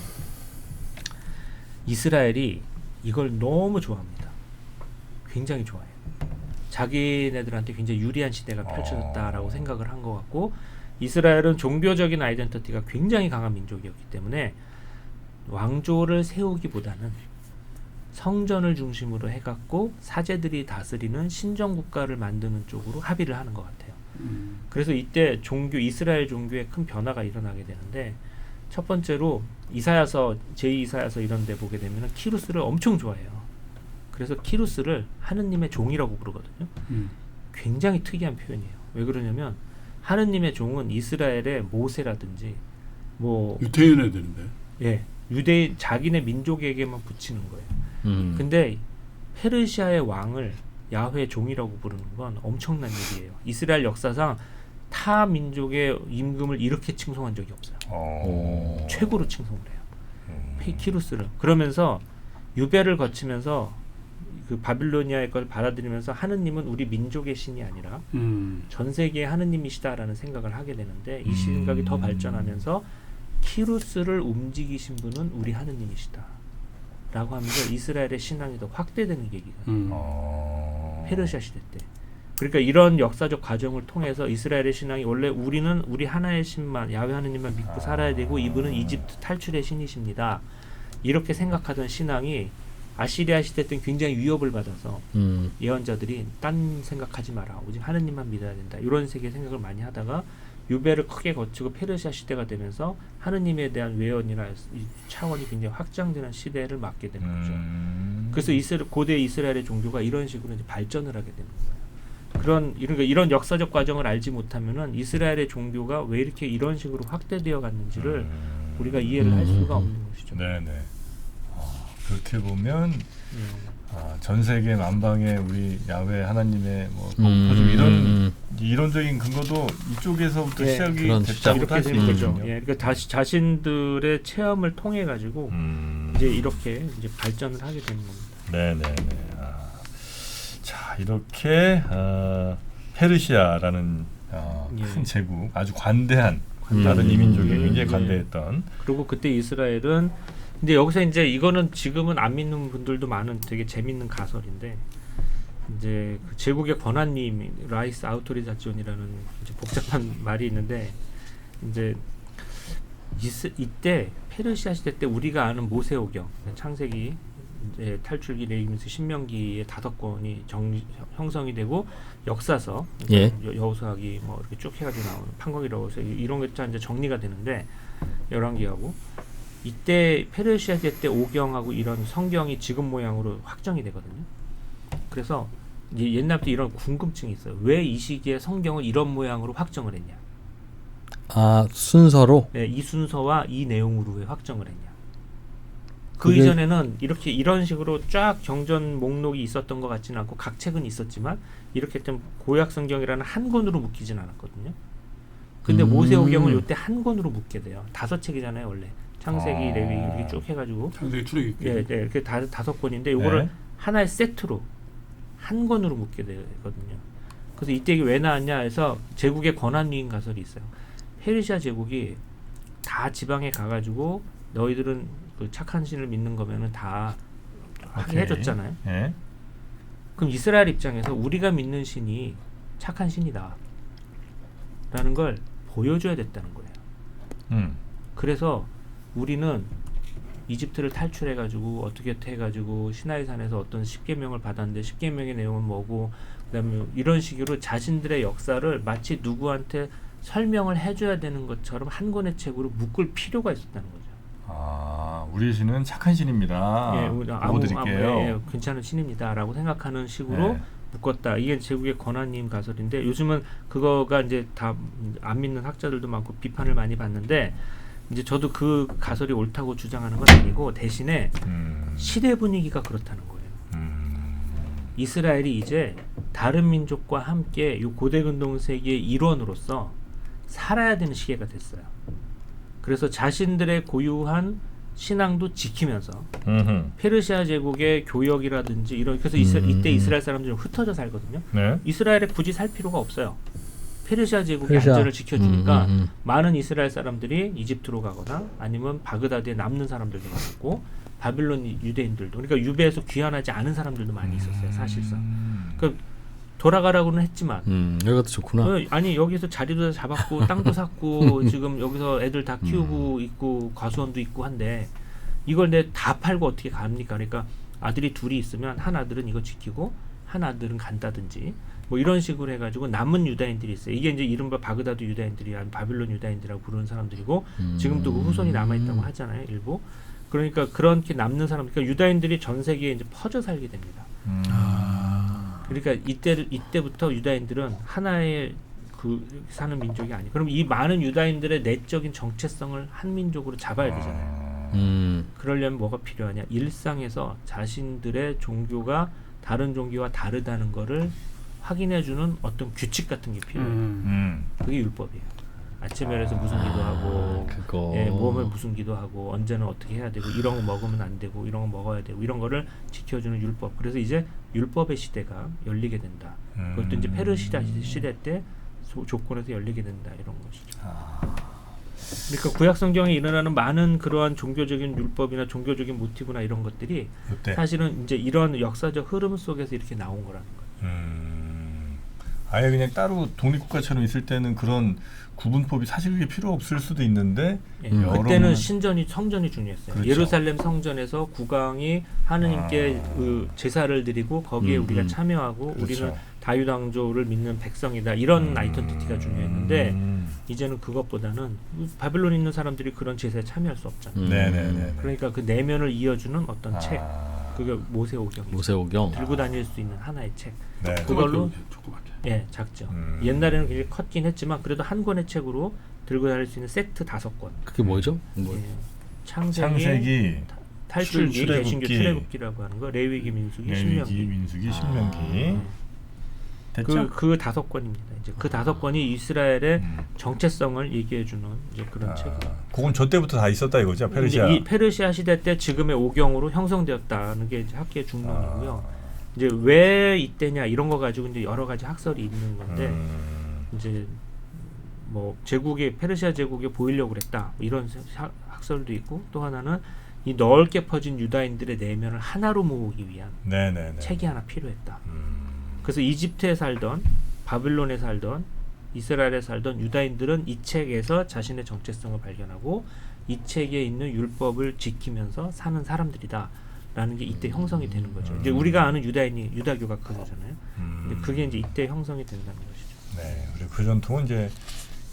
S4: 이스라엘이 이걸 너무 좋아합니다. 굉장히 좋아해요. 자기네들한테 굉장히 유리한 시대가 펼쳐졌다라고 생각을 한 것 같고 이스라엘은 종교적인 아이덴티티가 굉장히 강한 민족이었기 때문에 왕조를 세우기보다는 성전을 중심으로 해갖고 사제들이 다스리는 신정국가를 만드는 쪽으로 합의를 하는 것 같아요. 그래서 이때 이스라엘 종교에 큰 변화가 일어나게 되는데 첫 번째로 이사야서 제2이사야서 이런 데 보게 되면 키루스를 엄청 좋아해요. 그래서 키루스를 하느님의 종이라고 부르거든요. 굉장히 특이한 표현이에요. 왜 그러냐면 하느님의 종은 이스라엘의 모세라든지 뭐
S3: 유태인에 되는데.
S4: 예, 유대인 자기네 민족에게만 붙이는 거예요. 근데 페르시아의 왕을 야훼 종이라고 부르는 건 엄청난 일이에요. 이스라엘 역사상 타 민족의 임금을 이렇게 칭송한 적이 없어요. 최고로 칭송을 해요. 키루스를. 그러면서 유배를 거치면서 그 바빌로니아의 걸 받아들이면서 하느님은 우리 민족의 신이 아니라 전 세계의 하느님이시다라는 생각을 하게 되는데 이 생각이 더 발전하면서 키루스를 움직이신 분은 우리 하느님이시다 라고 하면서 이스라엘의 신앙이 더 확대되는 계기가 페르시아 시대 때. 그러니까 이런 역사적 과정을 통해서 이스라엘의 신앙이 원래 우리는 우리 하나의 신만 야훼 하느님만 믿고 살아야 되고 이분은 이집트 탈출의 신이십니다. 이렇게 생각하던 신앙이 아시리아 시대 때는 굉장히 위협을 받아서 예언자들이 딴 생각하지 마라. 오직 하느님만 믿어야 된다. 이런 세계의 생각을 많이 하다가 유배를 크게 거치고 페르시아 시대가 되면서 하느님에 대한 외연이나 이 차원이 굉장히 확장되는 시대를 맞게 되는 거죠. 그래서 고대 이스라엘의 종교가 이런 식으로 이제 발전을 하게 되는 거예요. 이런 역사적 과정을 알지 못하면은 이스라엘의 종교가 왜 이렇게 이런 식으로 확대되어 갔는지를 우리가 이해를 할 수가 없는 것이죠.
S1: 네네. 그렇게 보면 전 세계 만방에 우리 야훼 하나님의 뭐 이런 이론적인 근거도 이쪽에서부터
S4: 예,
S1: 시작이
S2: 그런
S1: 됐다고
S4: 이렇게
S1: 할 수
S4: 되는 거죠.
S1: 있거든요.
S4: 예, 그러니까 자신들의 체험을 통해 가지고 이제 이렇게 이제 발전을 하게 되는 겁니다.
S1: 네네네. 자 이렇게 페르시아라는 큰 제국, 아주 관대한 다른 이민족에 굉장히 관대했던.
S4: 그리고 그때 이스라엘은 근데 여기서 이제 이거는 지금은 안 믿는 분들도 많은 되게 재밌는 가설인데 이제 그 제국의 권한님 라이스 아우토리자존이라는 이제 복잡한 말이 있는데 이제 이때 페르시아 시대 때 우리가 아는 모세오경 창세기 이제 탈출기 레위기서 신명기의 5권이 형성이 되고 역사서 여호수아기 뭐 이렇게 쭉 해가지고 나오는 판거기라고서 이런 게 이제 정리가 되는데 열왕기하고 이때 페르시아 시대 때 오경하고 이런 성경이 지금 모양으로 확정이 되거든요. 그래서 이제 옛날부터 이런 궁금증이 있어요. 왜 이 시기에 성경을 이런 모양으로 확정을 했냐?
S2: 순서로?
S4: 네, 이 순서와 이 내용으로 왜 확정을 했냐? 그 이전에는 이렇게 이런 식으로 쫙 경전 목록이 있었던 것 같지는 않고 각 책은 있었지만 이렇게 좀 고약 성경이라는 한 권으로 묶이진 않았거든요. 근데 모세오경을 이때 한 권으로 묶게 돼요. 5책이잖아요, 원래. 창세기, 레위기 이렇게 쭉 해가지고
S3: 창세기, 출애굽기.
S4: 네, 이렇게 5권인데 이거를 하나의 세트로 한 권으로 묶게 되거든요. 그래서 이때 이게 왜 나왔냐 해서 제국의 권한위임 가설이 있어요. 페르시아 제국이 다 지방에 가가지고 너희들은 그 착한 신을 믿는 거면은 다 하게 해줬잖아요.
S1: 네.
S4: 그럼 이스라엘 입장에서 우리가 믿는 신이 착한 신이다 라는 걸 보여줘야 됐다는 거예요. 그래서 우리는 이집트를 탈출해가지고 어떻게 해가지고 시나이산에서 어떤 10계명을 받았는데 10계명의 내용은 뭐고 그다음에 이런 식으로 자신들의 역사를 마치 누구한테 설명을 해줘야 되는 것처럼 한 권의 책으로 묶을 필요가 있었다는 거죠.
S1: 우리 신은 착한 신입니다.
S4: 드릴게요. 괜찮은 신입니다라고 생각하는 식으로 묶었다. 이게 제국의 권한님 가설인데 요즘은 그거가 이제 다 안 믿는 학자들도 많고 비판을 많이 받는데 이제 저도 그 가설이 옳다고 주장하는 건 아니고 대신에 시대 분위기가 그렇다는 거예요. 이스라엘이 이제 다른 민족과 함께 이 고대 근동 세계의 일원으로서 살아야 되는 시기가 됐어요. 그래서 자신들의 고유한 신앙도 지키면서
S1: 음흠.
S4: 페르시아 제국의 교역이라든지 이런 그래서 이때 이스라엘 사람들이 흩어져 살거든요.
S1: 네.
S4: 이스라엘에 굳이 살 필요가 없어요. 페르시아 제국의
S2: 페르시아.
S4: 안전을 지켜주니까 많은 이스라엘 사람들이 이집트로 가거나 아니면 바그다드에 남는 사람들도 많았고 바빌론 유대인들도 그러니까 유배에서 귀환하지 않은 사람들도 많이 있었어요. 사실상. 그러니까 돌아가라고는 했지만
S2: 여기가 더 좋구나.
S4: 아니 여기서 자리도 잡았고 땅도 샀고 지금 여기서 애들 다 키우고 있고 과수원도 있고 한데 이걸 내 다 팔고 어떻게 갑니까? 그러니까 아들이 둘이 있으면 한 아들은 이거 지키고 한 아들은 간다든지 뭐 이런 식으로 해가지고 남은 유다인들이 있어요. 이게 이제 이른바 바그다드 유다인들이 아니면 바빌론 유다인들이라고 부르는 사람들이고 지금도 그 후손이 남아있다고 하잖아요. 일부. 그러니까 그렇게 남는 사람, 그러니까 유다인들이 전 세계에 이제 퍼져 살게 됩니다. 그러니까 이때부터 유다인들은 하나의 그 사는 민족이 아니에요. 그럼 이 많은 유다인들의 내적인 정체성을 한 민족으로 잡아야 되잖아요. 그러려면 뭐가 필요하냐? 일상에서 자신들의 종교가 다른 종교와 다르다는 거를 확인해주는 어떤 규칙 같은 게 필요해요. 그게 율법이에요. 아침에 일어나서 무슨 기도하고
S2: 그거.
S4: 예, 모험에 무슨 기도하고 언제는 어떻게 해야 되고 이런 거 먹으면 안 되고 이런 거 먹어야 되고 이런 거를 지켜주는 율법. 그래서 이제 율법의 시대가 열리게 된다. 그것도 이제 페르시아 시대 때 조건에서 열리게 된다. 이런 것이죠. 그러니까 구약 성경에 일어나는 많은 그러한 종교적인 율법이나 종교적인 모티브나 이런 것들이
S1: 그때.
S4: 사실은 이제 이런 역사적 흐름 속에서 이렇게 나온 거라는 거예요.
S1: 아예 그냥 따로 독립국가처럼 있을 때는 그런 구분법이 사실 그게 필요 없을 수도 있는데
S4: 예,
S1: 여러
S4: 그때는 성전이 중요했어요.
S1: 그렇죠.
S4: 예루살렘 성전에서 국왕이 하느님께 그 제사를 드리고 거기에 우리가 참여하고
S1: 그렇죠.
S4: 우리는 다윗왕조를 믿는 백성이다. 이런 아이덴티티가 중요했는데 이제는 그것보다는 바빌론에 있는 사람들이 그런 제사에 참여할 수 없잖아요.
S1: 네네네.
S4: 그러니까 그 내면을 이어주는 어떤 책, 그게 모세오경이죠.
S2: 모세오경.
S4: 들고 다닐 수 있는 하나의 책.
S1: 네.
S4: 그걸로
S3: 조그맣게.
S4: 예, 작죠. 옛날에는 굉장히 컸긴 했지만 그래도 한 권의 책으로 들고 다닐 수 있는 세트 5권.
S2: 그게 뭐죠? 뭐.
S4: 예. 창세기,
S1: 창세기,
S4: 탈출기,
S1: 출애굽기,
S4: 개신교 출애굽기라고 하는 거, 레위기, 민수기, 신명기.
S1: 민수기, 신명기. 됐죠?
S4: 그 5권입니다. 이제 그 5권이 이스라엘의 정체성을 얘기해주는 이제 그런 책이에요.
S1: 그건 저 때부터 다 있었다 이거죠, 페르시아.
S4: 이 페르시아 시대 때 지금의 오경으로 형성되었다는 게 이제 학계의 중론이고요. 이제 왜 이때냐 이런 거 가지고 이제 여러 가지 학설이 있는 건데 이제 뭐 제국의 페르시아 제국에 보이려고 그랬다 뭐 이런 학설도 있고 또 하나는 이 넓게 퍼진 유다인들의 내면을 하나로 모으기 위한
S1: 네네네.
S4: 책이 하나 필요했다. 그래서 이집트에 살던 바빌론에 살던 이스라엘에 살던 유다인들은 이 책에서 자신의 정체성을 발견하고 이 책에 있는 율법을 지키면서 사는 사람들이다. 라는 게 이때 형성이 되는 거죠. 이제 우리가 아는 유다인이 유다교가 그거잖아요. 근데 그게 이제 이때 형성이 된다는 것이죠.
S1: 네, 그리고 그 전통은 이제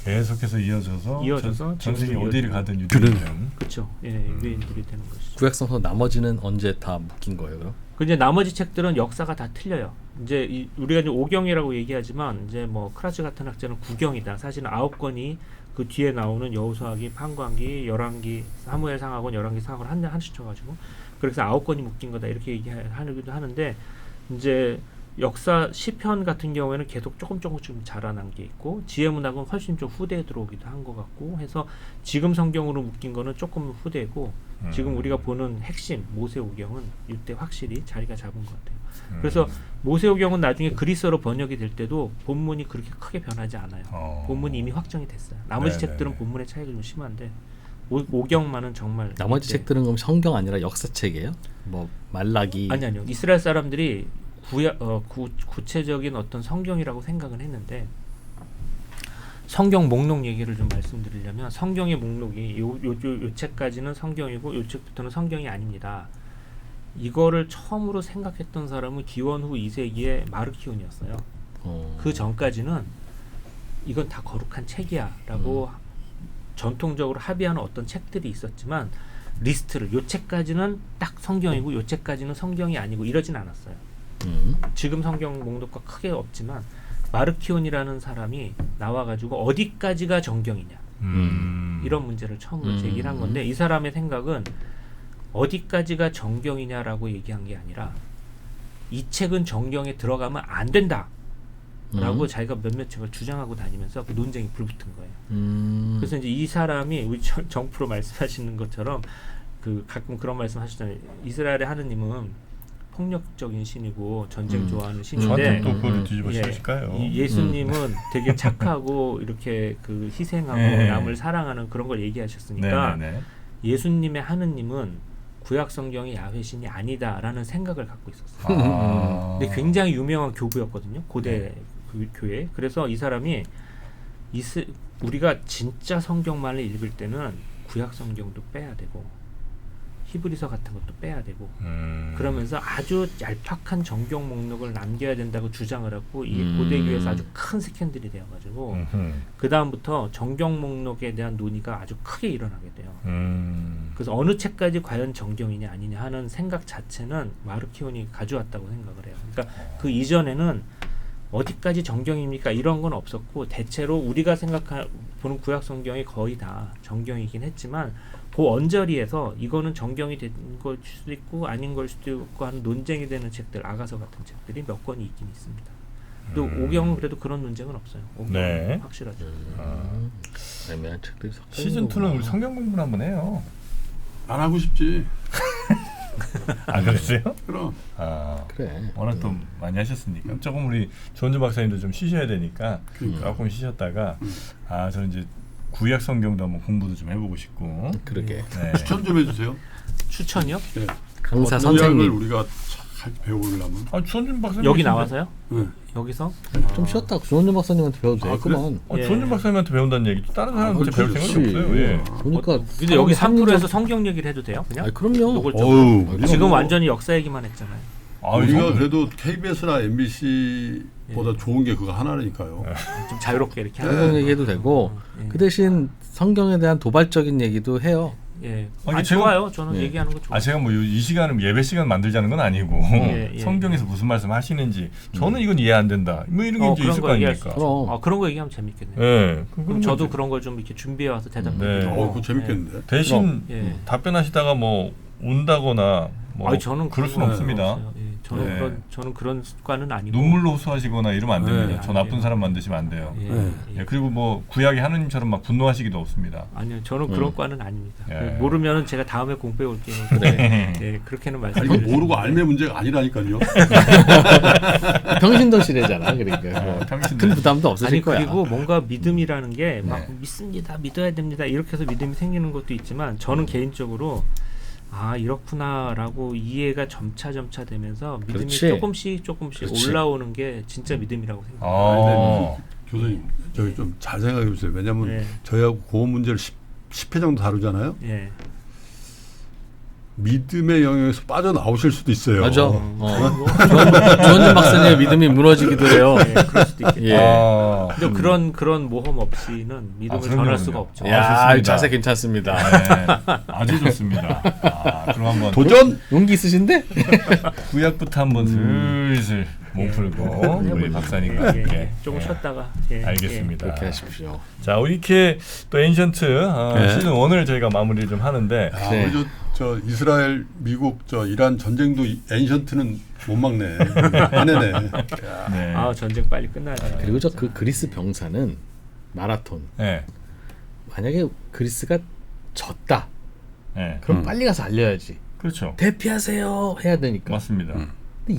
S1: 계속해서 이어져서 전 세계
S4: 지금도
S1: 어디를
S4: 이어지고.
S1: 가든 유대인들은
S4: 그렇죠. 예, 유대인들이 되는 것이죠.
S2: 구약성서 나머지는 언제 다 묶인 거예요, 그럼?
S4: 그 이제 나머지 책들은 역사가 다 틀려요. 이제 우리가 이제 5경이라고 얘기하지만 이제 뭐 크라치 같은 학자는 9경이다. 사실은 9권이 그 뒤에 나오는 여호수아기, 판관기, 열왕기, 사무엘 상하권, 열왕기 상하권 한씩 쳐가지고 그래서 9권이 묶인 거다 이렇게 얘기하기도 하는데 이제 역사 시편 같은 경우에는 계속 조금씩 자라난 게 있고 지혜문학은 훨씬 좀 후대에 들어오기도 한 것 같고 해서 지금 성경으로 묶인 거는 조금 후대고 지금 우리가 보는 핵심 모세오경은 이때 확실히 자리가 잡은 것 같아요. 그래서 모세오경은 나중에 그리스어로 번역이 될 때도 본문이 그렇게 크게 변하지 않아요. 본문이 이미 확정이 됐어요. 나머지 책들은 본문의 차이가 좀 심한데 오경만은 정말
S2: 나머지 책들은 그럼 성경 아니라 역사책이에요? 뭐 말라기.
S4: 아니요. 이스라엘 사람들이 구체적인 어떤 성경이라고 생각은 했는데 성경 목록 얘기를 좀 말씀드리려면 성경의 목록이 요 책까지는 성경이고 요 책부터는 성경이 아닙니다. 이거를 처음으로 생각했던 사람은 기원 후 2세기의 마르키온이었어요. 그 전까지는 이건 다 거룩한 책이야라고 전통적으로 합의하는 어떤 책들이 있었지만 리스트를 요 책까지는 딱 성경이고 요 책까지는 성경이 아니고 이러진 않았어요. 지금 성경 목록과 크게 없지만 마르키온이라는 사람이 나와가지고 어디까지가 정경이냐 이런 문제를 처음으로 제기를 한 건데 이 사람의 생각은 어디까지가 정경이냐라고 얘기한 게 아니라 이 책은 정경에 들어가면 안 된다 라고 자기가 몇몇 책을 주장하고 다니면서 그 논쟁이 불붙은 거예요. 그래서 이제 이 사람이 우리 정프로 말씀하시는 것처럼 그 가끔 그런 말씀 하시잖아요. 이스라엘의 하느님은 폭력적인 신이고 전쟁 좋아하는
S1: 저한테
S4: 신인데
S1: 또 그걸 뒤집어 씌우실까요?
S4: 이 예수님은 되게 착하고 이렇게 그 희생하고
S1: 네.
S4: 남을 사랑하는 그런 걸 얘기하셨으니까
S1: 네네네.
S4: 예수님의 하느님은 구약 성경의 야훼 신이 아니다라는 생각을 갖고 있었어요.
S1: 아.
S4: 근데 굉장히 유명한 교부였거든요. 고대 그 교회. 그래서 이 사람이 우리가 진짜 성경만을 읽을 때는 구약 성경도 빼야 되고 히브리서 같은 것도 빼야 되고 그러면서 아주 얄팍한 정경 목록을 남겨야 된다고 주장을 하고 이 고대 교회에서 아주 큰 스캔들이 되어가지고 그 다음부터 정경 목록에 대한 논의가 아주 크게 일어나게 돼요. 그래서 어느 책까지 과연 정경이냐 아니냐 하는 생각 자체는 마르키온이 가져왔다고 생각을 해요. 그러니까 그 이전에는 어디까지 정경입니까? 이런 건 없었고 대체로 우리가 보는 구약 성경이 거의 다 정경이긴 했지만 그 언저리에서 이거는 정경이 된 걸 수도 있고 아닌 걸 수도 있고 하는 논쟁이 되는 책들, 아가서 같은 책들이 몇 권이 있긴 있습니다. 또 오경은 그래도 그런 논쟁은 없어요. 오경은
S1: 네.
S4: 확실하죠.
S2: 애매한 책들이 섞여
S1: 시즌
S2: 있는
S1: 2는
S2: 거구나.
S1: 우리 성경 공부를 한번 해요.
S3: 안 하고 싶지.
S1: 아 그러세요?
S3: 그럼
S1: 아
S2: 그래.
S1: 워낙 또 많이 하셨으니까 조금 우리 조은주 박사님도 좀 쉬셔야 되니까 조금 쉬셨다가 아 저는 이제 구약 성경도 한번 공부도 좀 해보고 싶고
S2: 그러게.
S1: 네.
S3: 추천 좀 해주세요.
S4: 추천이요?
S3: 네.
S2: 강사
S3: 구약을
S2: 선생님
S3: 우리가 잘 배우려면.
S1: 아 조은주 박사님
S4: 여기
S1: 계신데?
S4: 나와서요?
S3: 네.
S4: 여기서?
S2: 좀 쉬었다. 조은주 박사님한테 배워도
S3: 아,
S2: 되겠구만.
S1: 어,
S4: 예.
S1: 조은주 박사님한테 배운다는 얘기 다른 사람한테 배울
S3: 그렇지.
S1: 생각이 없어요. 예.
S2: 보니까
S4: 근데 여기 3%에서 성경 얘기를 해도 돼요? 그냥?
S2: 아 그럼요.
S4: 노골적으로?
S3: 어우,
S4: 지금
S3: 뭐
S4: 완전히 역사 얘기만 했잖아요.
S1: 아,
S3: 우리가
S1: 이거-
S3: 그래도 KBS나 MBC보다 좋은 게 그거 하나니까요.
S4: 좀 자유롭게 이렇게
S2: 성경
S4: 하는
S2: 얘기해도 되고
S4: 예.
S2: 그 대신 성경에 대한 도발적인 얘기도 해요.
S4: 예.
S1: 아니,
S4: 아니,
S1: 제가-
S4: 좋아요. 저는
S2: 예.
S4: 얘기하는 거 좋아요.
S1: 아 제가 뭐 이 시간을 예배 시간 만들자는 건 아니고
S4: 예, 예.
S1: 성경에서 무슨 말씀 하시는지 저는 이건 이해 안 된다. 뭐 이런 게 이제
S4: 그런
S1: 있을 거
S4: 거 얘기할
S1: 아닙니까?
S4: 수 있죠.
S2: 그럼.
S4: 그런 거 얘기하면 재밌겠네요.
S1: 예.
S4: 그럼 저도 그런 걸 좀 이렇게 준비해 와서 대답해
S1: 네.
S4: 드리고.
S3: 그거 재밌겠는데.
S1: 대신
S4: 예.
S1: 답변하시다가 뭐 운다거나 뭐
S4: 아니, 저는
S1: 그럴 수는
S4: 그런
S1: 없습니다.
S4: 건 없어요. 예. 저는 그런 습관은 아니고.
S1: 눈물로 호소하시거나 이러면 안 됩니다.
S3: 네.
S1: 저 나쁜 사람 만드시면 안 돼요.
S4: 예.
S3: 네.
S1: 예, 그리고 뭐 구약의 하느님처럼 막 분노하시기도 없습니다.
S4: 아니요, 저는 그런 과는 아닙니다.
S1: 예.
S4: 모르면은 제가 다음에 공부해 올게요.
S2: 그래.
S4: 예, 그렇게는
S3: 아니,
S4: 말씀드리고.
S3: 이거 모르고 알매 문제가 아니라니까요.
S2: 평신도시래잖아. 그러니까 뭐
S1: 평신도.
S2: 큰 부담도 없으실
S4: 아니
S2: 거야.
S4: 그리고 뭔가 믿음이라는 게 막
S1: 네.
S4: 믿습니다, 믿어야 됩니다 이렇게 해서 믿음이 생기는 것도 있지만 저는 개인적으로 아 이렇구나라고 이해가 점차 되면서 믿음이
S2: 그렇지.
S4: 조금씩
S2: 그렇지.
S4: 올라오는 게 진짜 믿음이라고 생각해요.
S1: 아,
S3: 교수님, 저기 좀 잘 생각해 보세요. 왜냐하면
S4: 예.
S3: 저희하고 고어 문제를 10회 정도 다루잖아요.
S4: 예.
S3: 믿음의 영역에서 빠져나오실 수도 있어요.
S2: 맞아.
S4: 뭐,
S2: 조은주 박사님의 믿음이 무너지기도 해요.
S4: 예, 그럴 수도 있겠네요.
S2: 예.
S1: 아,
S4: 근데 그런 모험 없이는 믿음을
S1: 그럼요,
S4: 전할 수가
S1: 그럼요.
S4: 없죠.
S2: 야,
S1: 좋습니다.
S2: 자세 괜찮습니다.
S1: 네, 아주 좋습니다. 아, 그럼 한번
S3: 도전!
S2: 용기 있으신데?
S1: 구약부터 한번 슬슬 몸 풀고 우리 박사님과
S4: 예,
S1: 함께
S4: 예. 조금
S1: 예,
S4: 쉬었다가 예,
S1: 알겠습니다.
S2: 그렇게 하십시오.
S1: 자, 이렇게 또 엔션트
S3: 네.
S1: 시즌 1을 저희가 마무리를 좀 하는데
S3: 아,
S2: 네.
S3: 우리 저 이스라엘, 미국, 저 이란 전쟁도 엔션트는 못 막네. 아내네.
S1: 네.
S4: 아 전쟁 빨리 끝나야
S2: 그리고 저 그 그리스 병사는 마라톤.
S1: 네.
S2: 만약에 그리스가 졌다.
S1: 네.
S2: 그럼 빨리 가서 알려야지.
S1: 그렇죠.
S2: 대피하세요 해야 되니까.
S1: 맞습니다.
S2: 근데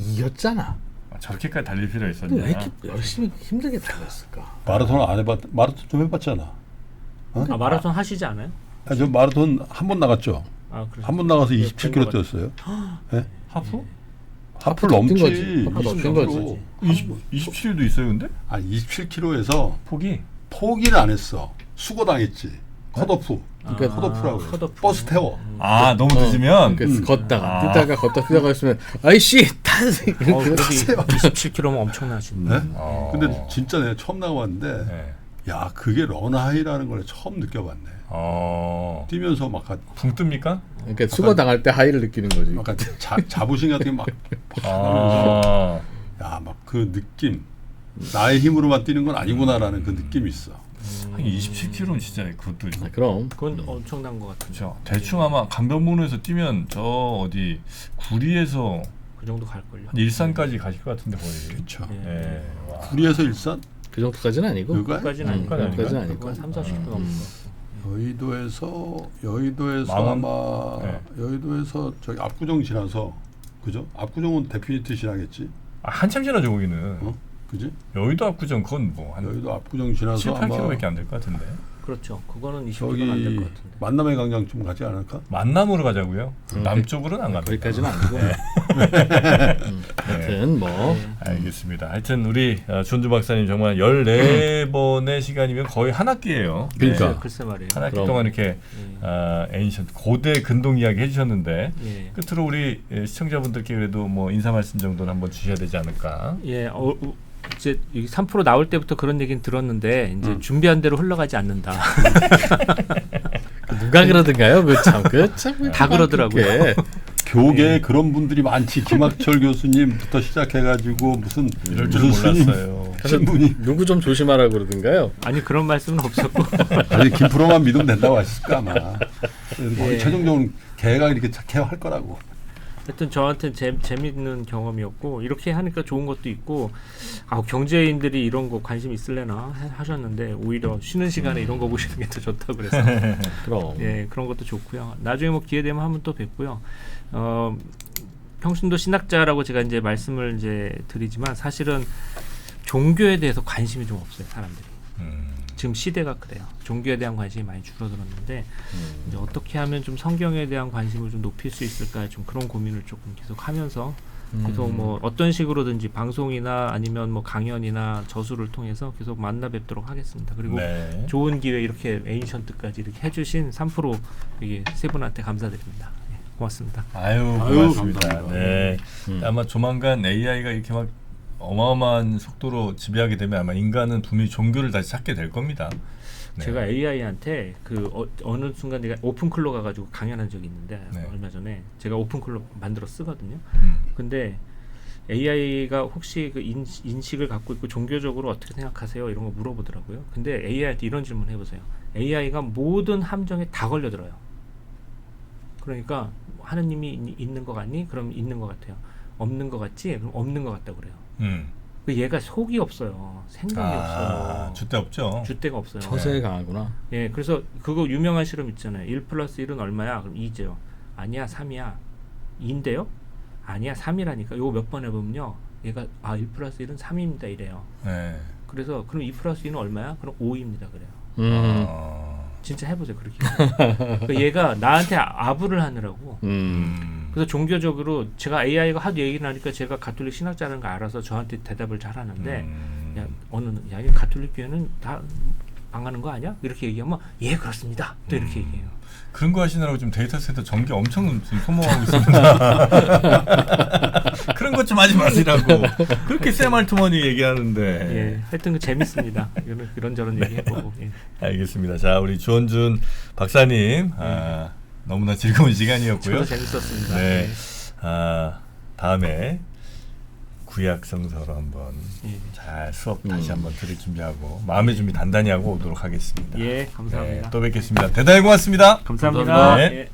S2: 이겼잖아.
S1: 저렇게까지 달릴 필요
S2: 근데 왜
S1: 있었냐?
S2: 이렇게 열심히 힘들게 달렸을까?
S3: 마라톤 안 해봤, 마라톤 좀 해봤잖아.
S4: 아 마라톤 하시지 않아요?
S3: 아, 저 마라톤 한 번 나갔죠.
S4: 아 그래.
S3: 한 번 나가서
S4: 네,
S3: 27km 뛰었어요. 네?
S1: 하프?
S3: 하프
S2: 뛴
S3: 넘지.
S2: 거지. 하프 넘친 거지.
S1: 27도 있어요, 근데?
S3: 아니 27km에서
S1: 폭이?
S3: 포기를 안 했어. 수거당했지. 컷오프.
S2: 그러니까
S3: 컷오프라고. 해요.
S4: 컷오프.
S3: 버스 태워.
S1: 아, 너무 늦으면
S2: 그래서 걷다가
S1: 아.
S2: 뛰다가 있으면 아이씨 타세요.
S4: 그래도 27km면 엄청나시네.
S3: 네?
S1: 어.
S3: 근데 진짜 내가 처음 나가봤는데
S1: 네.
S3: 야 그게 런하이라는 걸 처음 느껴봤네. 뛰면서 막,
S1: 붕 뜹니까?
S2: 그러니까 수거 당할 때 하이를 느끼는 거지.
S3: 막 자부심 같은 게막 하면서
S1: 아.
S3: 야 막 그 느낌 나의 힘으로만 뛰는 건 아니구나라는 그 느낌이 있어.
S1: 27km는 진짜 그것도
S2: 아, 그럼
S4: 그건 엄청난 것 같은데.
S1: 그렇죠. 대충 아마 강변북로에서 뛰면 저 어디 구리에서
S4: 그 정도 갈 걸요.
S1: 한 일산까지 가실 것 같은데 거의.
S3: 그렇죠.
S1: 예. 와.
S3: 구리에서 일산
S2: 그 정도까지는 아니고.
S3: 그거야?
S4: 그까지는
S1: 그건
S4: 아니고.
S2: 그까지는
S1: 아닌가?
S2: 아니고.
S4: 그건 3, 40km 넘을 것 같고.
S3: 여의도에서
S1: 망원?
S3: 아마
S1: 네.
S3: 여의도에서 저기 압구정 지나서 그죠? 압구정은 데피니트 지나겠지.
S1: 한참 지나죠 거기는.
S3: 어? 그지?
S1: 여의도 압구정 그건 뭐한
S3: 여의도 압구정 지나서
S1: 7,
S3: 아마
S1: 8km밖에 안 될 것 같은데.
S4: 그렇죠. 그거는 20km
S3: 저기
S4: 안 될 것 같은데.
S3: 만남의 광장 좀 가지 않을까?
S1: 만남으로 가자고요. 남쪽으로는 안 갑니다.
S2: 거기까지는 아니고. 하여튼 뭐
S4: 네.
S1: 알겠습니다. 하여튼 우리 주원주 박사님 정말 14번의 시간이면 거의 한 학기예요.
S2: 그러니까.
S1: 네.
S4: 글쎄 말이에요.
S1: 한 학기
S2: 그럼.
S1: 동안 이렇게 애니션 고대 근동 이야기 해주셨는데
S4: 예.
S1: 끝으로 우리 시청자분들께 그래도 뭐 인사 말씀 정도는 한번 주셔야 되지 않을까.
S4: 예, 이제 3% 나올 때부터 그런 얘기는 들었는데 이제 준비한 대로 흘러가지 않는다.
S2: 누가 그러던가요? 그참
S4: 다 그러더라고요.
S3: 교계에 그런 분들이 많지. 김학철 교수님부터 시작해가지고 무슨
S1: 이럴 줄은 몰랐어요.
S3: 신분이
S2: 누구 좀 조심하라 그러던가요?
S4: 아니 그런 말씀은 없었고.
S3: 아니 김프로만 믿으면 된다고 하실까 아마. 거의
S4: 예.
S3: 최종적으로 걔가 이렇게 착해 할 거라고.
S4: 하여튼 저한테 재밌는 경험이었고 이렇게 하니까 좋은 것도 있고 경제인들이 이런 거 관심 있을래나 하셨는데 오히려 쉬는 시간에 이런 거 보시는 게 더 좋다고 그래서
S2: 그럼.
S4: 예 그런 것도 좋고요. 나중에 뭐 기회 되면 한번 또 뵙고요. 평신도 신학자라고 제가 이제 말씀을 이제 드리지만 사실은 종교에 대해서 관심이 좀 없어요 사람들이. 지금 시대가 그래요. 종교에 대한 관심이 많이 줄어들었는데 이제 어떻게 하면 좀 성경에 대한 관심을 좀 높일 수 있을까 좀 그런 고민을 조금 계속 하면서 계속 뭐 어떤 식으로든지 방송이나 아니면 뭐 강연이나 저수를 통해서 계속 만나 뵙도록 하겠습니다. 그리고
S1: 네.
S4: 좋은 기회 이렇게 에이션트까지 이렇게 해주신 3% 이게 세 분한테 감사드립니다. 예, 고맙습니다.
S1: 아유 고맙습니다.
S3: 감사합니다.
S1: 네. 아마 조만간 AI가 이렇게 막 어마어마한 속도로 지배하게 되면 아마 인간은 분명히 종교를 다시 찾게 될 겁니다. 네.
S4: 제가 AI한테 어느 순간 내가 오픈클로 가가지고 강연한 적이 있는데
S1: 네.
S4: 얼마 전에 제가 오픈클로 만들어 쓰거든요. 근데 AI가 혹시 그 인식을 갖고 있고 종교적으로 어떻게 생각하세요? 이런 거 물어보더라고요. 근데 AI한테 이런 질문 해보세요. AI가 모든 함정에 다 걸려들어요. 그러니까 하느님이 있는 것 같니? 그럼 있는 것 같아요. 없는 것 같지? 그럼 없는 것 같다고 그래요. 그 얘가 속이 없어요. 생각이 없어요.
S1: 줏대 없죠.
S4: 줏대가 없어요.
S2: 처세에 강하구나.
S4: 예, 그래서 그거 유명한 실험 있잖아요. 1 플러스 1은 얼마야? 그럼 2죠. 아니야, 3이야. 2인데요? 아니야, 3이라니까. 요거 몇 번 해보면요. 얘가 1 플러스 1은 3입니다. 이래요.
S1: 네.
S4: 그래서 그럼 2 플러스 2는 얼마야? 그럼 5입니다. 그래요. 진짜 해보세요. 그렇게. 그러니까 얘가 나한테 아부를 하느라고. 그래서 종교적으로 제가 AI가 하도 얘기를 하니까 제가 가톨릭 신학자라는 거 알아서 저한테 대답을 잘 하는데 야, 이 가톨릭 교회는 다 망하는 거 아니야? 이렇게 얘기하면 예, 그렇습니다. 또 이렇게 얘기해요.
S1: 그런 거 하시느라고 지금 데이터 센터 전기 엄청 지금 소모하고 있습니다. 그런 것 좀 하지 마시라고. 그렇게 샘 알트먼이 얘기하는데.
S4: 예, 하여튼 그 재밌습니다. 이런저런 얘기해보고. 예.
S1: 알겠습니다. 자, 우리 주원준 박사님 너무나 즐거운 시간이었고요.
S4: 저도 재밌었습니다.
S1: 네.
S4: 예.
S1: 다음에 구약 성서로 한번
S4: 예.
S1: 잘 수업 다시 한번 들을 준비하고 마음의 준비 단단히 하고 오도록 하겠습니다.
S4: 예, 감사합니다.
S1: 네, 또 뵙겠습니다. 대단히 고맙습니다.
S4: 감사합니다.
S1: 감사합니다. 네.
S4: 예.